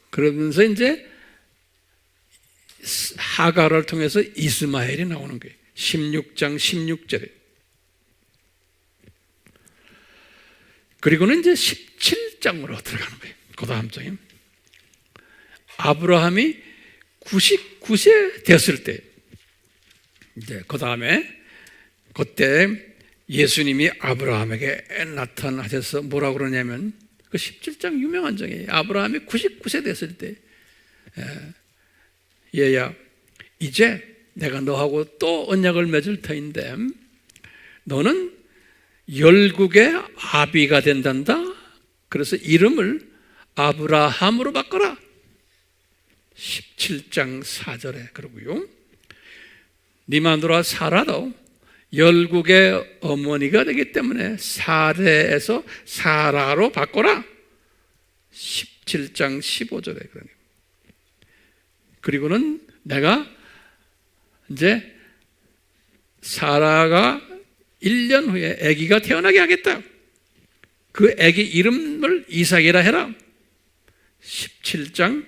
그러면서 이제 하갈을 통해서 이스마엘이 나오는 거예요. 16장 16절에. 그리고는 이제 17장으로 들어가는 거예요. 그 다음 장에 아브라함이 99세 됐을 때, 이제 그 다음에 그때 예수님이 아브라함에게 나타나셔서 뭐라고 그러냐면, 그 17장 유명한 장이에요. 아브라함이 99세 됐을 때, 얘야, 이제 내가 너하고 또 언약을 맺을 터인데 너는 열국의 아비가 된단다. 그래서 이름을 아브라함으로 바꿔라. 17장 4절에 그러고요. 네 마누라 사라도 열국의 어머니가 되기 때문에 사레에서 사라로 바꿔라. 17장 15절에 그러네요. 그리고는 내가 이제 사라가 1년 후에 아기가 태어나게 하겠다. 그 아기 이름을 이삭이라 해라. 17장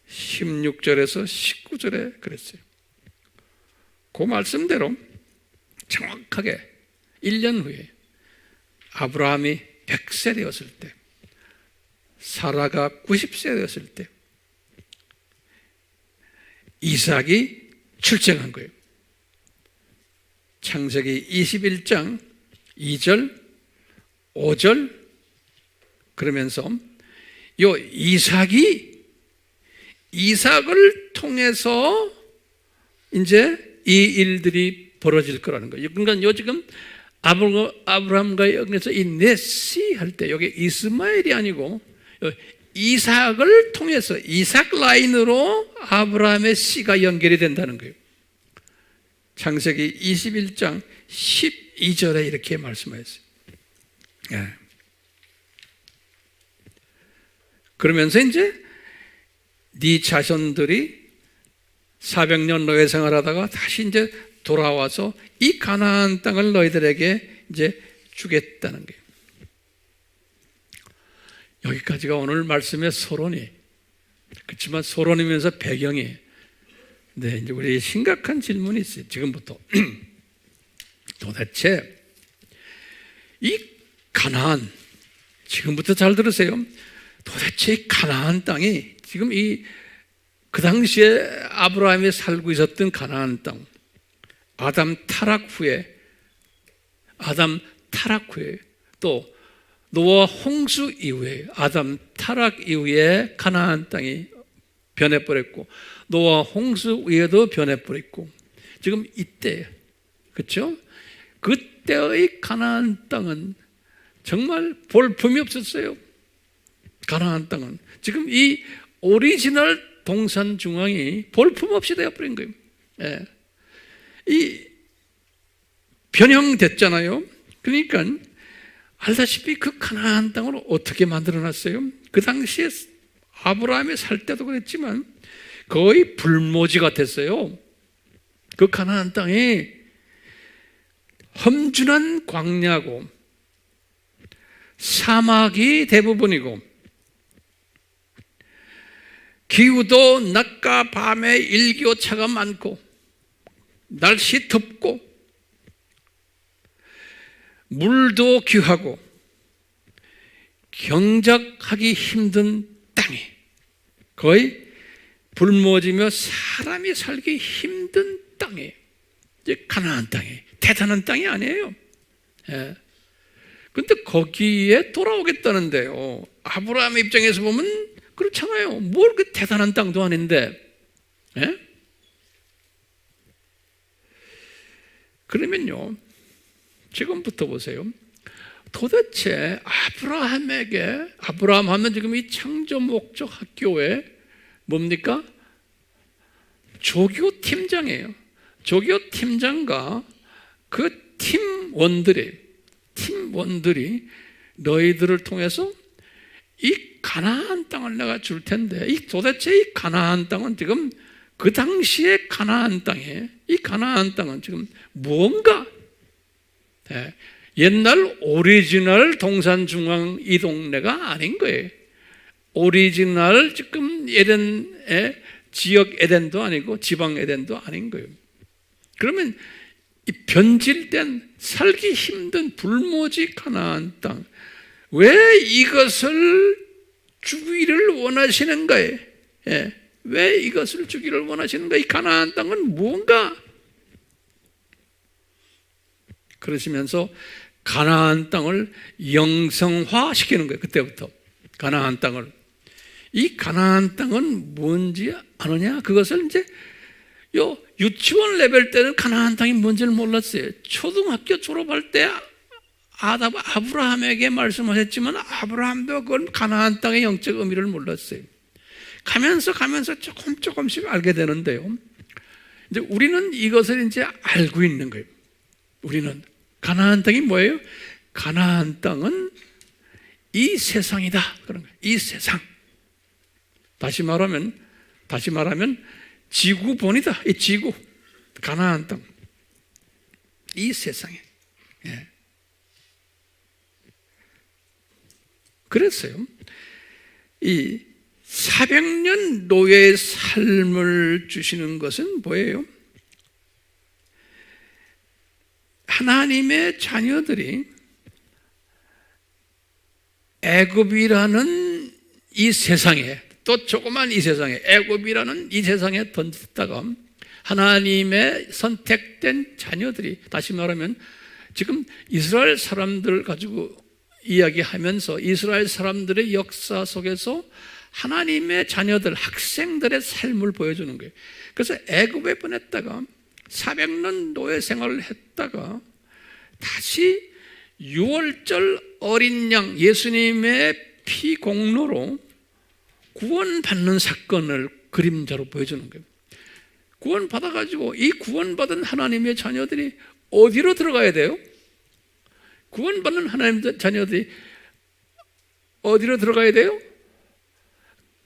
16절에서 19절에 그랬어요. 그 말씀대로 정확하게 1년 후에 아브라함이 100세 되었을 때, 사라가 90세 되었을 때 이삭이 출생한 거예요. 창세기 21장 2절, 5절 그러면서 요 이삭을 통해서 이제 이 일들이 벌어질 거라는 거예요. 그러니까 요 지금 아브라함과 여기서 이 네시 할 때 여기 이스마엘이 아니고 이삭을 통해서 이삭 라인으로 아브라함의 씨가 연결이 된다는 거예요. 창세기 21장 12절에 이렇게 말씀하셨어요. 예. 그러면서 이제 네 자손들이 400년 노예 생활하다가 다시 이제 돌아와서 이 가나안 땅을 너희들에게 이제 주겠다는 거예요. 여기까지가 오늘 말씀의 서론이. 그렇지만 서론이면서 배경이. 네, 이제 우리 심각한 질문이 있어요. 지금부터 도대체 이 가나안, 지금부터 잘 들으세요. 도대체 이 가나안 땅이 지금 그 당시에 아브라함이 살고 있었던 가나안 땅, 아담 타락 후에 또 노아 홍수 이후에 아담 타락 이후에 가나안 땅이 변해버렸고 노아 홍수 위에도 변해버렸고 지금 이때 그렇죠? 그때의 가나안 땅은 정말 볼품이 없었어요. 가나안 땅은 지금 이 오리지널 동산 중앙이 볼품 없이 되어버린 거예요. 예. 이 변형됐잖아요. 그러니까 알다시피 그 가나안 땅을 어떻게 만들어놨어요? 그 당시에 아브라함이 살 때도 그랬지만 거의 불모지 같았어요. 그 가나안 땅이 험준한 광야고 사막이 대부분이고 기후도 낮과 밤에 일교차가 많고 날씨 덥고 물도 귀하고 경작하기 힘든 땅이 거의 불모지며 사람이 살기 힘든 땅이에요. 이제 가나안 땅이 대단한 땅이 아니에요. 예. 근데 거기에 돌아오겠다는데요. 아브라함의 입장에서 보면 그렇잖아요. 뭘 그 대단한 땅도 아닌데. 예? 그러면요, 지금부터 보세요. 도대체 아브라함 하면 지금 이 창조 목적 학교에 뭡니까? 조교 팀장이에요. 조교 팀장과 그 팀원들이 너희들을 통해서 이 가나안 땅을 내가 줄 텐데, 도대체 이 가나안 땅은 지금 그 당시의 가나안 땅에 이 가나안 땅은 지금 무언가? 네. 옛날 오리지널 동산 중앙 이 동네가 아닌 거예요. 오리지널 지금 에덴의 지역 에덴도 아니고 지방 에덴도 아닌 거예요. 그러면 이 변질된 살기 힘든 불모지 가나안 땅, 왜 이것을 주기를 원하시는가요? 예. 왜 이것을 주기를 원하시는가? 이 가나안 땅은 무언가? 그러시면서 가나안 땅을 영성화 시키는 거예요. 그때부터 가나안 땅을. 이 가나안 땅은 뭔지 아느냐? 그것을 이제 유치원 레벨 때는 가나안 땅이 뭔지를 몰랐어요. 초등학교 졸업할 때 아브라함에게 말씀하셨지만 아브라함도 그건 가나안 땅의 영적 의미를 몰랐어요. 가면서 조금씩 알게 되는데요. 이제 우리는 이것을 이제 알고 있는 거예요. 우리는 가나안 땅이 뭐예요? 가나안 땅은 이 세상이다. 그런 거예요. 이 세상. 다시 말하면 지구본이다. 이 지구. 가나안 땅. 이 세상에. 예. 그랬어요. 이 400년 노예의 삶을 주시는 것은 뭐예요? 하나님의 자녀들이 애굽이라는 이 세상에, 또 조그만 이 세상에, 애굽이라는 이 세상에 던졌다가 하나님의 선택된 자녀들이, 다시 말하면 지금 이스라엘 사람들 가지고 이야기하면서 이스라엘 사람들의 역사 속에서 하나님의 자녀들, 학생들의 삶을 보여주는 거예요. 그래서 애굽에 보냈다가 400년 노예 생활을 했다가 다시 6월절 어린 양 예수님의 피 공로로 구원받는 사건을 그림자로 보여주는 거예요. 구원받아가지고 이 구원받은 하나님의 자녀들이 어디로 들어가야 돼요? 구원받는 하나님의 자녀들이 어디로 들어가야 돼요?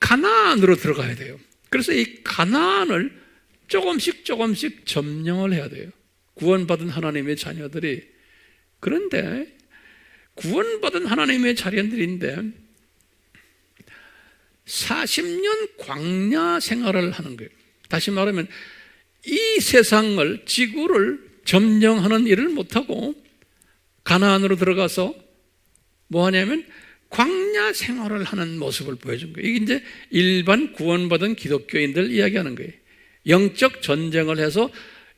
가나안으로 들어가야 돼요. 그래서 이 가나안을 조금씩 점령을 해야 돼요. 구원받은 하나님의 자녀들이. 그런데 구원받은 하나님의 자녀들인데 40년 광야 생활을 하는 거예요. 다시 말하면 이 세상을, 지구를 점령하는 일을 못하고 가나안으로 들어가서 뭐 하냐면 광야 생활을 하는 모습을 보여준 거예요. 이게 이제 일반 구원받은 기독교인들 이야기하는 거예요. 영적 전쟁을 해서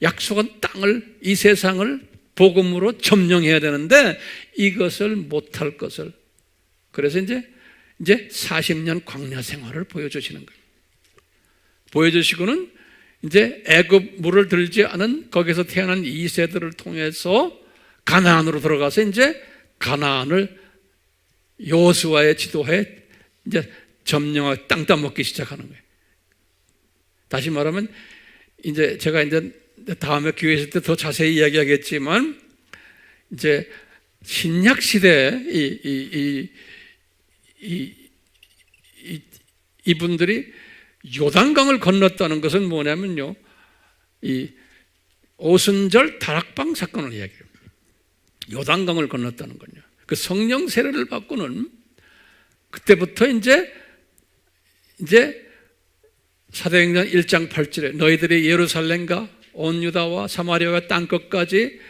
약속한 땅을, 이 세상을 복음으로 점령해야 되는데 이것을 못할 것을. 그래서 이제 40년 광야 생활을 보여주시는 거예요. 보여주시고는 이제 애굽 물을 들지 않은 거기서 태어난 2세들을 통해서 가나안으로 들어가서 이제 가나안을 여호수아의 지도하에 이제 점령하고 땅 따먹기 시작하는 거예요. 다시 말하면 이제 제가 이제 다음에 기회 있을 때 더 자세히 이야기하겠지만 이제 신약 시대에 이분들이 요단강을 건넜다는 것은 뭐냐면요, 이 오순절 다락방 사건을 이야기해요. 요단강을 건넜다는 거요. 그 성령 세례를 받고는 그때부터 이제 사도행전 1장 8절에 너희들이 예루살렘과 온 유다와 사마리아와 땅끝까지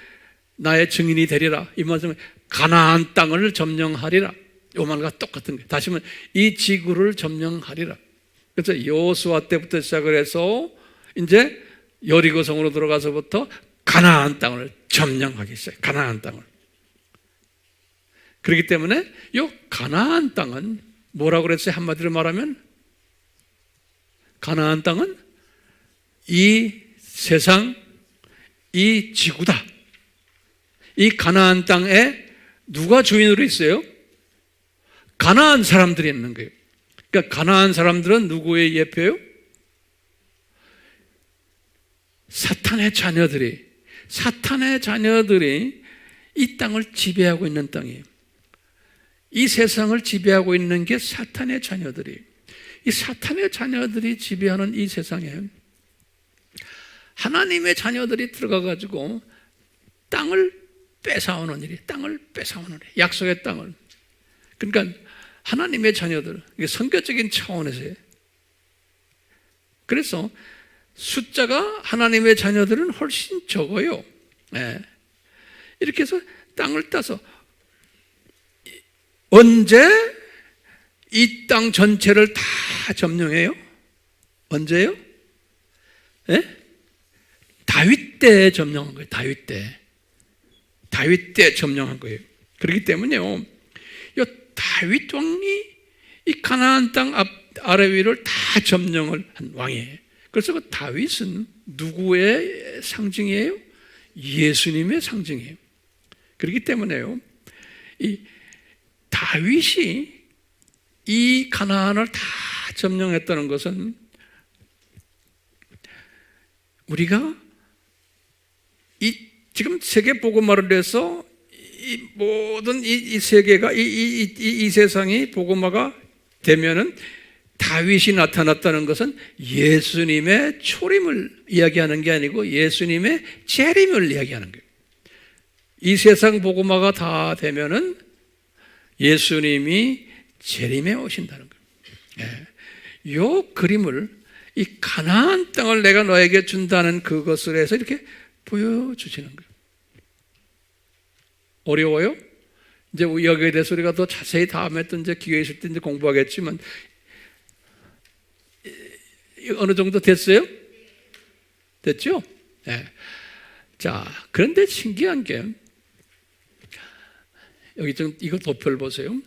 나의 증인이 되리라. 이 말씀은 가나안 땅을 점령하리라. 이 말과 똑같은 거예요. 다시 말하면 이 지구를 점령하리라. 그래서 여호수아 때부터 시작을 해서 이제 여리고성으로 들어가서부터 가나안 땅을 점령하기 시작해요. 가나안 땅을. 그렇기 때문에 이 가나안 땅은 뭐라고 그랬어요? 한마디로 말하면 가나안 땅은 이 세상, 이 지구다. 이 가나안 땅에 누가 주인으로 있어요? 가나안 사람들이 있는 거예요. 그러니까 가나안 사람들은 누구의 예표예요? 사탄의 자녀들이 이 땅을 지배하고 있는 땅이에요. 이 세상을 지배하고 있는 게 사탄의 자녀들이. 이 사탄의 자녀들이 지배하는 이 세상에 하나님의 자녀들이 들어가가지고 땅을 뺏어오는 일이, 약속의 땅을. 그러니까 하나님의 자녀들, 이게 선교적인 차원에서요. 그래서 숫자가 하나님의 자녀들은 훨씬 적어요. 네. 이렇게 해서 땅을 따서 언제 이 땅 전체를 다 점령해요? 언제요? 네? 다윗 때 점령한 거예요. 다윗 때 점령한 거예요. 그렇기 때문에요, 이 다윗 왕이 이 가나안 땅 아래 위를 다 점령을 한 왕이에요. 그래서 그 다윗은 누구의 상징이에요? 예수님의 상징이에요. 그렇기 때문에요, 이 다윗이 이 가나안을 다 점령했다는 것은 우리가 지금 세계 복음화를 해서 이 모든 이 세계가 이 세상이 복음화가 되면은 다윗이 나타났다는 것은 예수님의 초림을 이야기하는 게 아니고 예수님의 재림을 이야기하는 거예요. 이 세상 복음화가 다 되면은 예수님이 재림에 오신다는 거예요. 네. 이 그림을, 이 가나안 땅을 내가 너에게 준다는 그것을 해서 이렇게 보여주시는 거예요. 어려워요? 이제 여기에 대해서 우리가 더 자세히 다음에 또 이제 기회 있을 때 이제 공부하겠지만, 어느 정도 됐어요? 됐죠? 네. 자, 그런데 신기한 게, 여기 좀 이거 도표를 보세요.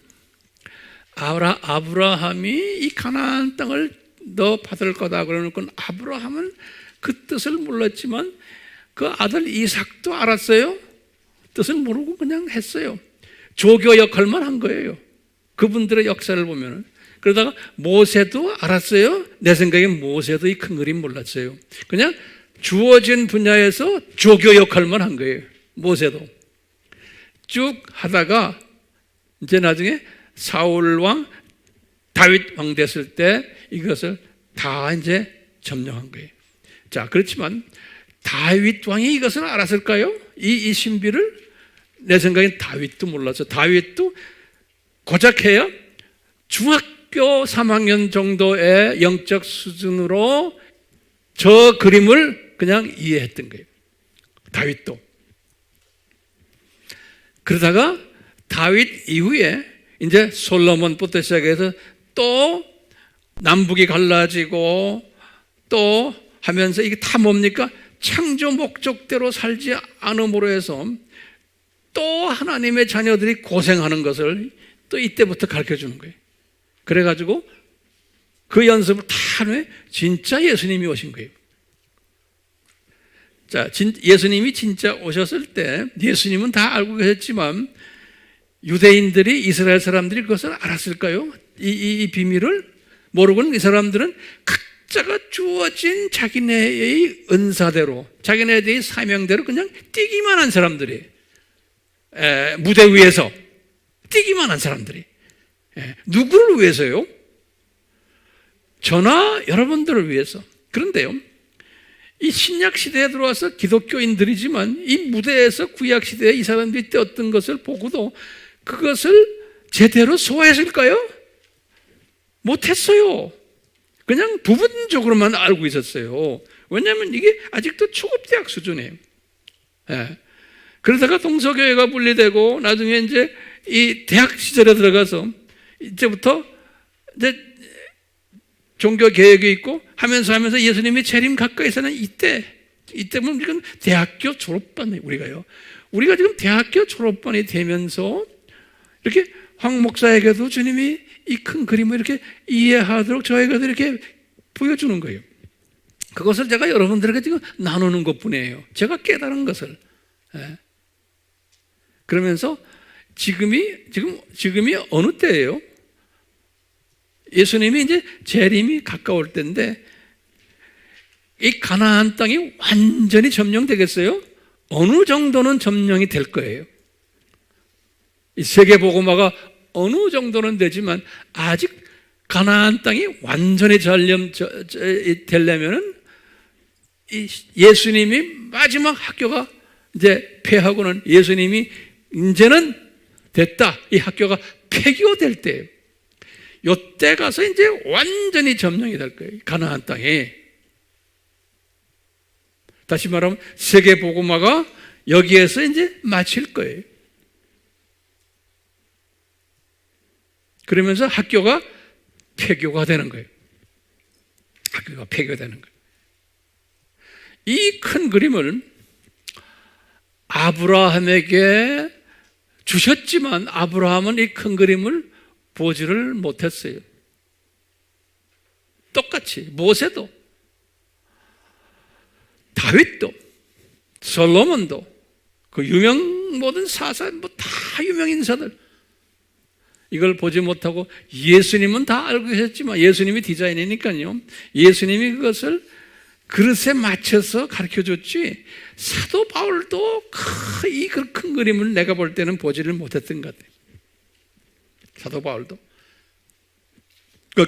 아브라함이 이 가나안 땅을 너 받을 거다 그러니까 아브라함은 그 뜻을 몰랐지만 그 아들 이삭도 알았어요. 뜻을 모르고 그냥 했어요. 조교 역할만 한 거예요. 그분들의 역사를 보면은. 그러다가 모세도 알았어요. 내 생각엔 모세도 이 큰 그림 몰랐어요. 그냥 주어진 분야에서 조교 역할만 한 거예요. 모세도. 쭉 하다가 이제 나중에 사울 왕, 다윗 왕 됐을 때 이것을 다 이제 점령한 거예요. 자, 그렇지만 다윗 왕이 이것을 알았을까요? 이 신비를? 내 생각엔 다윗도 몰랐어요. 다윗도 고작 해야 중학교 3학년 정도의 영적 수준으로 저 그림을 그냥 이해했던 거예요. 다윗도. 그러다가 다윗 이후에 이제 솔로몬부터 시작해서 또 남북이 갈라지고 또 하면서 이게 다 뭡니까? 창조 목적대로 살지 않음으로 해서 또 하나님의 자녀들이 고생하는 것을 또 이때부터 가르쳐 주는 거예요. 그래가지고 그 연습을 다 한 후에 진짜 예수님이 오신 거예요. 자, 예수님이 진짜 오셨을 때 예수님은 다 알고 계셨지만 유대인들이, 이스라엘 사람들이 그것을 알았을까요? 이 비밀을 모르고는 이 사람들은 각자가 주어진 자기네의 은사대로, 자기네의 사명대로 그냥 뛰기만 한 사람들이, 무대 위에서 뛰기만 한 사람들이, 누구를 위해서요? 저나 여러분들을 위해서. 그런데요, 이 신약 시대에 들어와서 기독교인들이지만 이 무대에서 구약 시대에 이 사람들이 뛰었던 것을 보고도 그것을 제대로 소화했을까요? 못했어요. 그냥 부분적으로만 알고 있었어요. 왜냐하면 이게 아직도 초급대학 수준이에요. 그러다가 동서교회가 분리되고 나중에 이제 이 대학 시절에 들어가서 이제부터 이제 종교 개혁이 있고 하면서 예수님이 재림 가까이서는 이때면 이건 대학교 졸업반이에요. 우리가 지금 대학교 졸업반이 되면서 이렇게 황 목사에게도 주님이 이 큰 그림을 이렇게 이해하도록 저에게도 이렇게 보여주는 거예요. 그것을 제가 여러분들에게 지금 나누는 것뿐이에요. 제가 깨달은 것을. 그러면서 지금이 어느 때예요? 예수님이 이제 재림이 가까울 때인데 이 가나안 땅이 완전히 점령되겠어요? 어느 정도는 점령이 될 거예요. 이 세계복음화가 어느 정도는 되지만 아직 가나안 땅이 완전히 되려면은 이 예수님이 마지막 학교가 이제 폐하고는 예수님이 이제는 됐다. 이 학교가 폐교될 때예요. 요때 가서 이제 완전히 점령이 될 거예요. 가나안 땅에. 다시 말하면 세계 복음화가 여기에서 이제 마칠 거예요. 그러면서 학교가 폐교가 되는 거예요. 학교가 폐교되는 거예요. 이 큰 그림을 아브라함에게 주셨지만 아브라함은 이 큰 그림을 보지를 못했어요. 똑같이 모세도, 다윗도, 솔로몬도, 그 모든 사사, 다 유명 인사들 이걸 보지 못하고 예수님은 다 알고 계셨지만 예수님이 디자인이니까요. 예수님이 그것을 그릇에 맞춰서 가르쳐줬지 사도 바울도 이 큰 그림을 내가 볼 때는 보지를 못했던 것 같아요. 사도 바울도.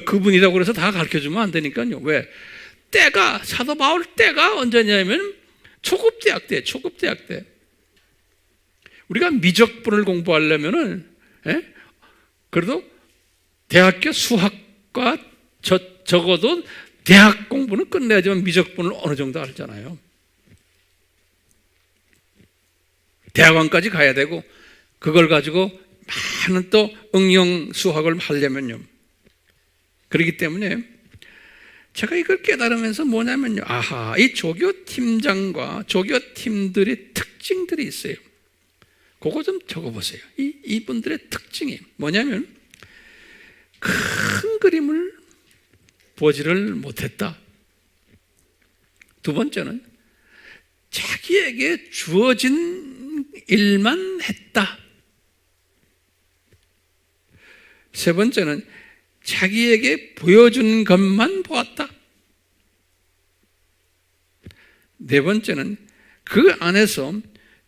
그분이라고 그래서 다 가르쳐주면 안 되니까요. 왜? 사도 바울 때가 언제냐면 초급대학 때. 우리가 미적분을 공부하려면은, 그래도 대학교 수학과 적어도 대학 공부는 끝내야지만 미적분을 어느 정도 알잖아요. 대학원까지 가야 되고 그걸 가지고 많은 또 응용 수학을 하려면요. 그렇기 때문에 제가 이걸 깨달으면서 뭐냐면요. 이 조교 팀장과 조교 팀들의 특징들이 있어요. 그거 좀 적어보세요. 이분들의 특징이 뭐냐면 큰 그림을 보지를 못했다. 두 번째는 자기에게 주어진 일만 했다. 세 번째는 자기에게 보여준 것만 보았다. 네 번째는 그 안에서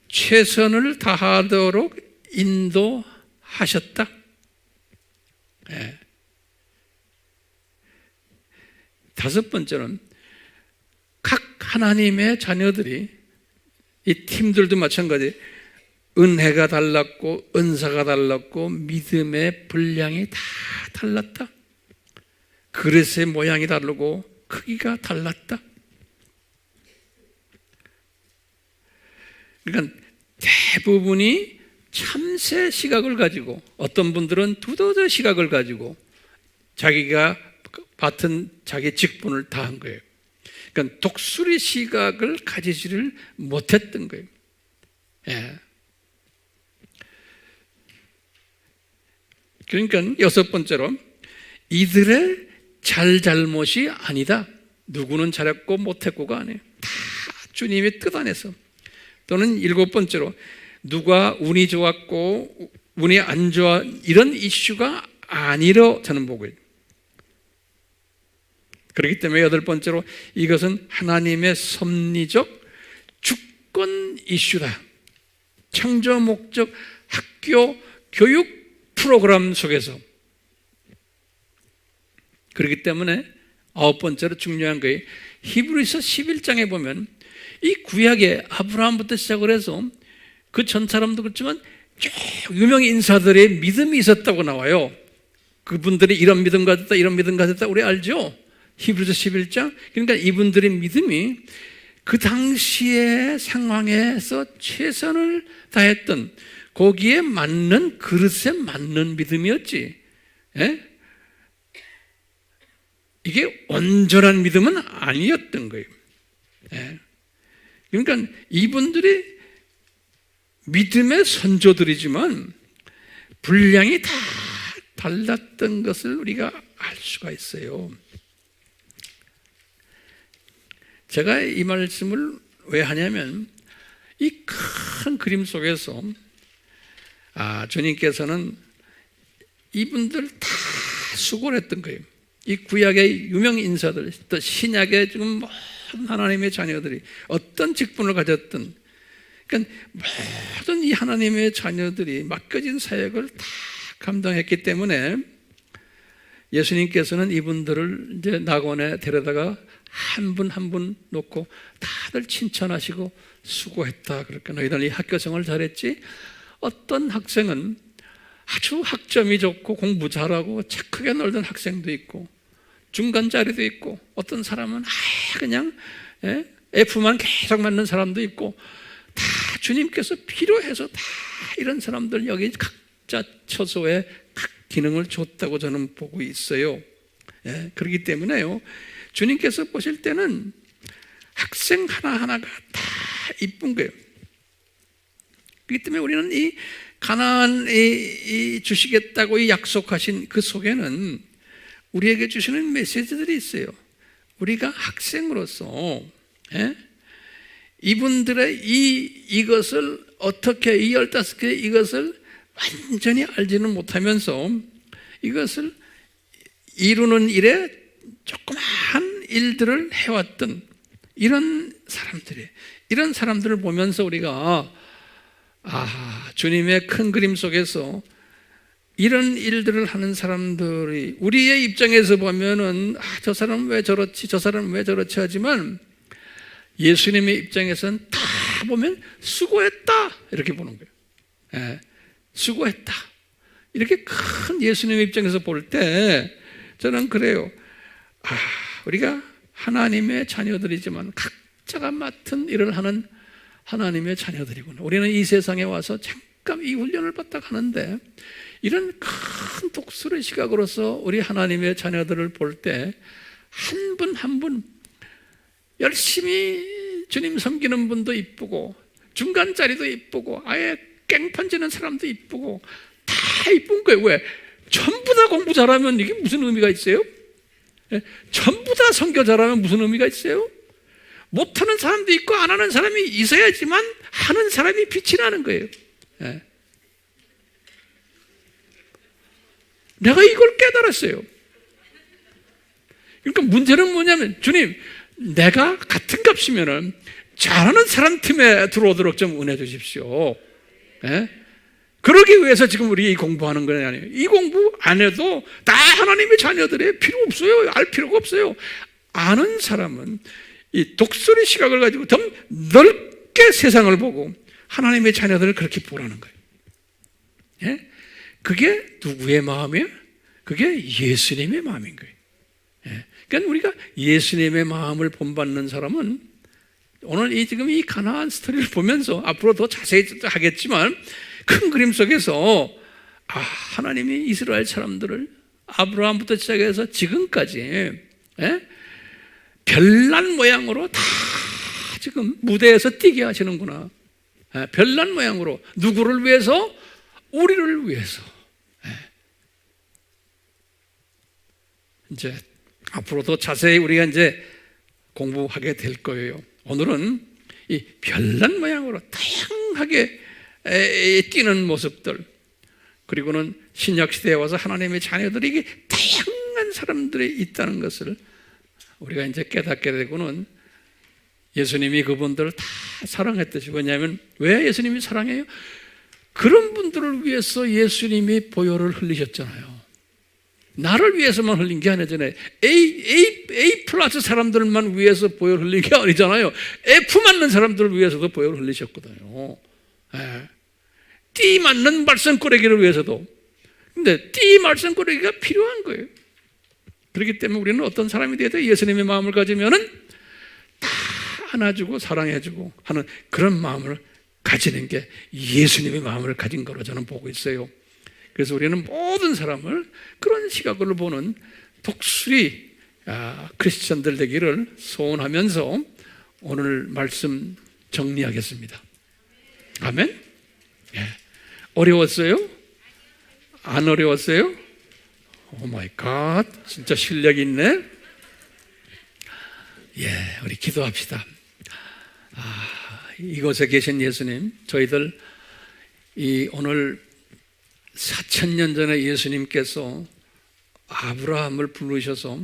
최선을 다하도록 인도하셨다. 다섯 번째는 각 하나님의 자녀들이 이 팀들도 마찬가지 은혜가 달랐고 은사가 달랐고 믿음의 분량이 다 달랐다. 그릇의 모양이 다르고 크기가 달랐다. 그러니까 대부분이 참새 시각을 가지고 어떤 분들은 두더지 시각을 가지고 자기가 맡은 자기 직분을 다한 거예요. 그러니까 독수리 시각을 가지지를 못했던 거예요. 그러니까 여섯 번째로 이들의 잘못이 아니다. 누구는 잘했고 못했고가 아니에요. 다 주님의 뜻 안에서. 또는 7번째로 누가 운이 좋았고 운이 안 좋아 이런 이슈가 아니라 저는 보고요. 그렇기 때문에 8번째로 이것은 하나님의 섭리적 주권 이슈다. 창조 목적 학교 교육 프로그램 속에서. 그렇기 때문에 9번째로 중요한 거예요. 히브리서 11장에 보면 이 구약에 아브라함부터 시작을 해서 그 전 사람도 그렇지만 쭉 유명 인사들의 믿음이 있었다고 나와요. 그분들이 이런 믿음 가졌다 이런 믿음 가졌다 우리 알죠? 히브리서 11장. 그러니까 이분들의 믿음이 그 당시의 상황에서 최선을 다했던 거기에 맞는 그릇에 맞는 믿음이었지. 예? 이게 온전한 믿음은 아니었던 거예요. 예. 그러니까 이분들이 믿음의 선조들이지만 분량이 다 달랐던 것을 우리가 알 수가 있어요. 제가 이 말씀을 왜 하냐면 이 큰 그림 속에서 주님께서는 이분들 다 수고를 했던 거예요. 이 구약의 유명 인사들, 또 신약의 지금 모든 하나님의 자녀들이 어떤 직분을 가졌든, 그러니까 모든 이 하나님의 자녀들이 맡겨진 사역을 다 감당했기 때문에 예수님께서는 이분들을 이제 낙원에 데려다가 한 분 한 분 놓고 다들 칭찬하시고 수고했다. 그러니까 너희들 이 학교 생활 잘했지? 어떤 학생은 아주 학점이 좋고 공부 잘하고 책 크게 놀던 학생도 있고 중간자리도 있고 어떤 사람은 그냥 F만 계속 맞는 사람도 있고 다 주님께서 필요해서 다 이런 사람들 여기 각자 처소에 각 기능을 줬다고 저는 보고 있어요. 그렇기 때문에요 주님께서 보실 때는 학생 하나하나가 다 이쁜 거예요. 그렇기 때문에 우리는 이 가나안이 주시겠다고 이 약속하신 그 속에는 우리에게 주시는 메시지들이 있어요. 우리가 학생으로서 이분들의 이것을 어떻게 이 15개 이것을 완전히 알지는 못하면서 이것을 이루는 일에 조그마한 일들을 해왔던 이런 사람들을 보면서 우리가 주님의 큰 그림 속에서 이런 일들을 하는 사람들이 우리의 입장에서 보면은 저 사람은 왜 저렇지 저 사람은 왜 저렇지 하지만 예수님의 입장에서는 다 보면 수고했다 이렇게 보는 거예요. 수고했다 이렇게 큰 예수님의 입장에서 볼 때 저는 그래요. 우리가 하나님의 자녀들이지만 각자가 맡은 일을 하는 하나님의 자녀들이구나. 우리는 이 세상에 와서 잠깐 이 훈련을 받다 가는데 이런 큰 독수리 시각으로서 우리 하나님의 자녀들을 볼 때 한 분 한 분 열심히 주님 섬기는 분도 이쁘고 중간자리도 이쁘고 아예 깽판지는 사람도 이쁘고 다 이쁜 거예요. 왜? 전부 다 공부 잘하면 이게 무슨 의미가 있어요? 전부 다 선교 잘하면 무슨 의미가 있어요? 못하는 사람도 있고 안 하는 사람이 있어야지만 하는 사람이 빛이 나는 거예요. 내가 이걸 깨달았어요. 그러니까 문제는 뭐냐면 주님 내가 같은 값이면은 잘하는 사람 팀에 들어오도록 좀 은혜 주십시오. 그러기 위해서 지금 우리 이 공부하는 건 아니에요. 이 공부 안 해도 다 하나님의 자녀들이 필요 없어요. 알 필요가 없어요. 아는 사람은 이 독수리 시각을 가지고 더 넓게 세상을 보고 하나님의 자녀들을 그렇게 보라는 거예요. 그게 누구의 마음이에요? 그게 예수님의 마음인 거예요. 그러니까 우리가 예수님의 마음을 본받는 사람은 오늘 지금 이 가나안 스토리를 보면서 앞으로 더 자세히 하겠지만 큰 그림 속에서 하나님이 이스라엘 사람들을 아브라함부터 시작해서 지금까지 별난 모양으로 다 지금 무대에서 뛰게 하시는구나. 별난 모양으로 누구를 위해서? 우리를 위해서. 이제 앞으로 더 자세히 우리가 이제 공부하게 될 거예요. 오늘은 이 별난 모양으로 다양하게 뛰는 모습들, 그리고는 신약시대에 와서 하나님의 자녀들에게 다양한 사람들이 있다는 것을 우리가 이제 깨닫게 되고는 예수님이 그분들을 다 사랑했듯이, 왜냐하면 왜 예수님이 사랑해요? 그런 분들을 위해서 예수님이 보혈을 흘리셨잖아요. 나를 위해서만 흘린 게 아니잖아요. A 플러스 사람들만 위해서 보혈 흘린 게 아니잖아요. F 맞는 사람들을 위해서도 보혈 흘리셨거든요. T 맞는 말썽꾸러기를 위해서도. 근데 T 말썽꾸러기가 필요한 거예요. 그렇기 때문에 우리는 어떤 사람이 돼도 예수님의 마음을 가지면은 다 안아주고 사랑해주고 하는 그런 마음을 가지는 게 예수님의 마음을 가진 거로 저는 보고 있어요. 그래서 우리는 모든 사람을 그런 시각으로 보는 독수리 크리스천들 되기를 소원하면서 오늘 말씀 정리하겠습니다. 아멘? 예. 어려웠어요? 안 어려웠어요? 오 마이 갓, 진짜 실력이 있네. 예, 우리 기도합시다. 이곳에 계신 예수님, 저희들 오늘 4000년 전에 예수님께서 아브라함을 부르셔서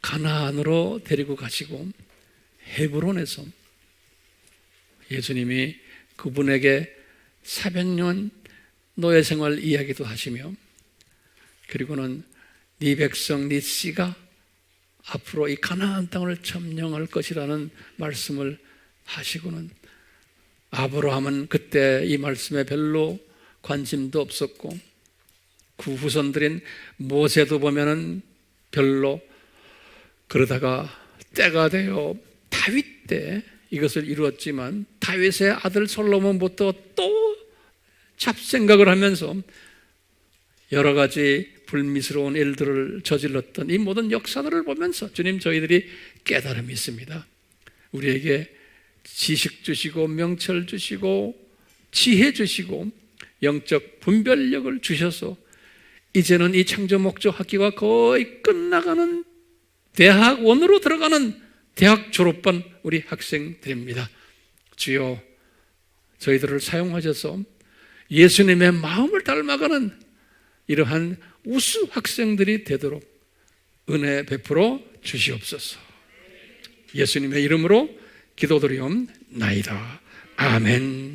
가나안으로 데리고 가시고 헤브론에서 예수님이 그분에게 400년 노예 생활 이야기도 하시며, 그리고는 네 백성 네 씨가 앞으로 이 가나안 땅을 점령할 것이라는 말씀을 하시고는, 아브라함은 그때 이 말씀에 별로 관심도 없었고, 그 후손들인 모세도 보면은 별로, 그러다가 때가 되어 다윗 때 이것을 이루었지만 다윗의 아들 솔로몬부터 또 잡생각을 하면서 여러 가지 불미스러운 일들을 저질렀던 이 모든 역사들을 보면서 주님, 저희들이 깨달음이 있습니다. 우리에게 지식 주시고 명철 주시고 지혜 주시고 영적 분별력을 주셔서 이제는 이 창조 목적 학기가 거의 끝나가는 대학원으로 들어가는 대학 졸업반 우리 학생들입니다. 주여, 저희들을 사용하셔서 예수님의 마음을 닮아가는 이러한 우수 학생들이 되도록 은혜 베풀어 주시옵소서. 예수님의 이름으로 기도드리옵나이다. 아멘.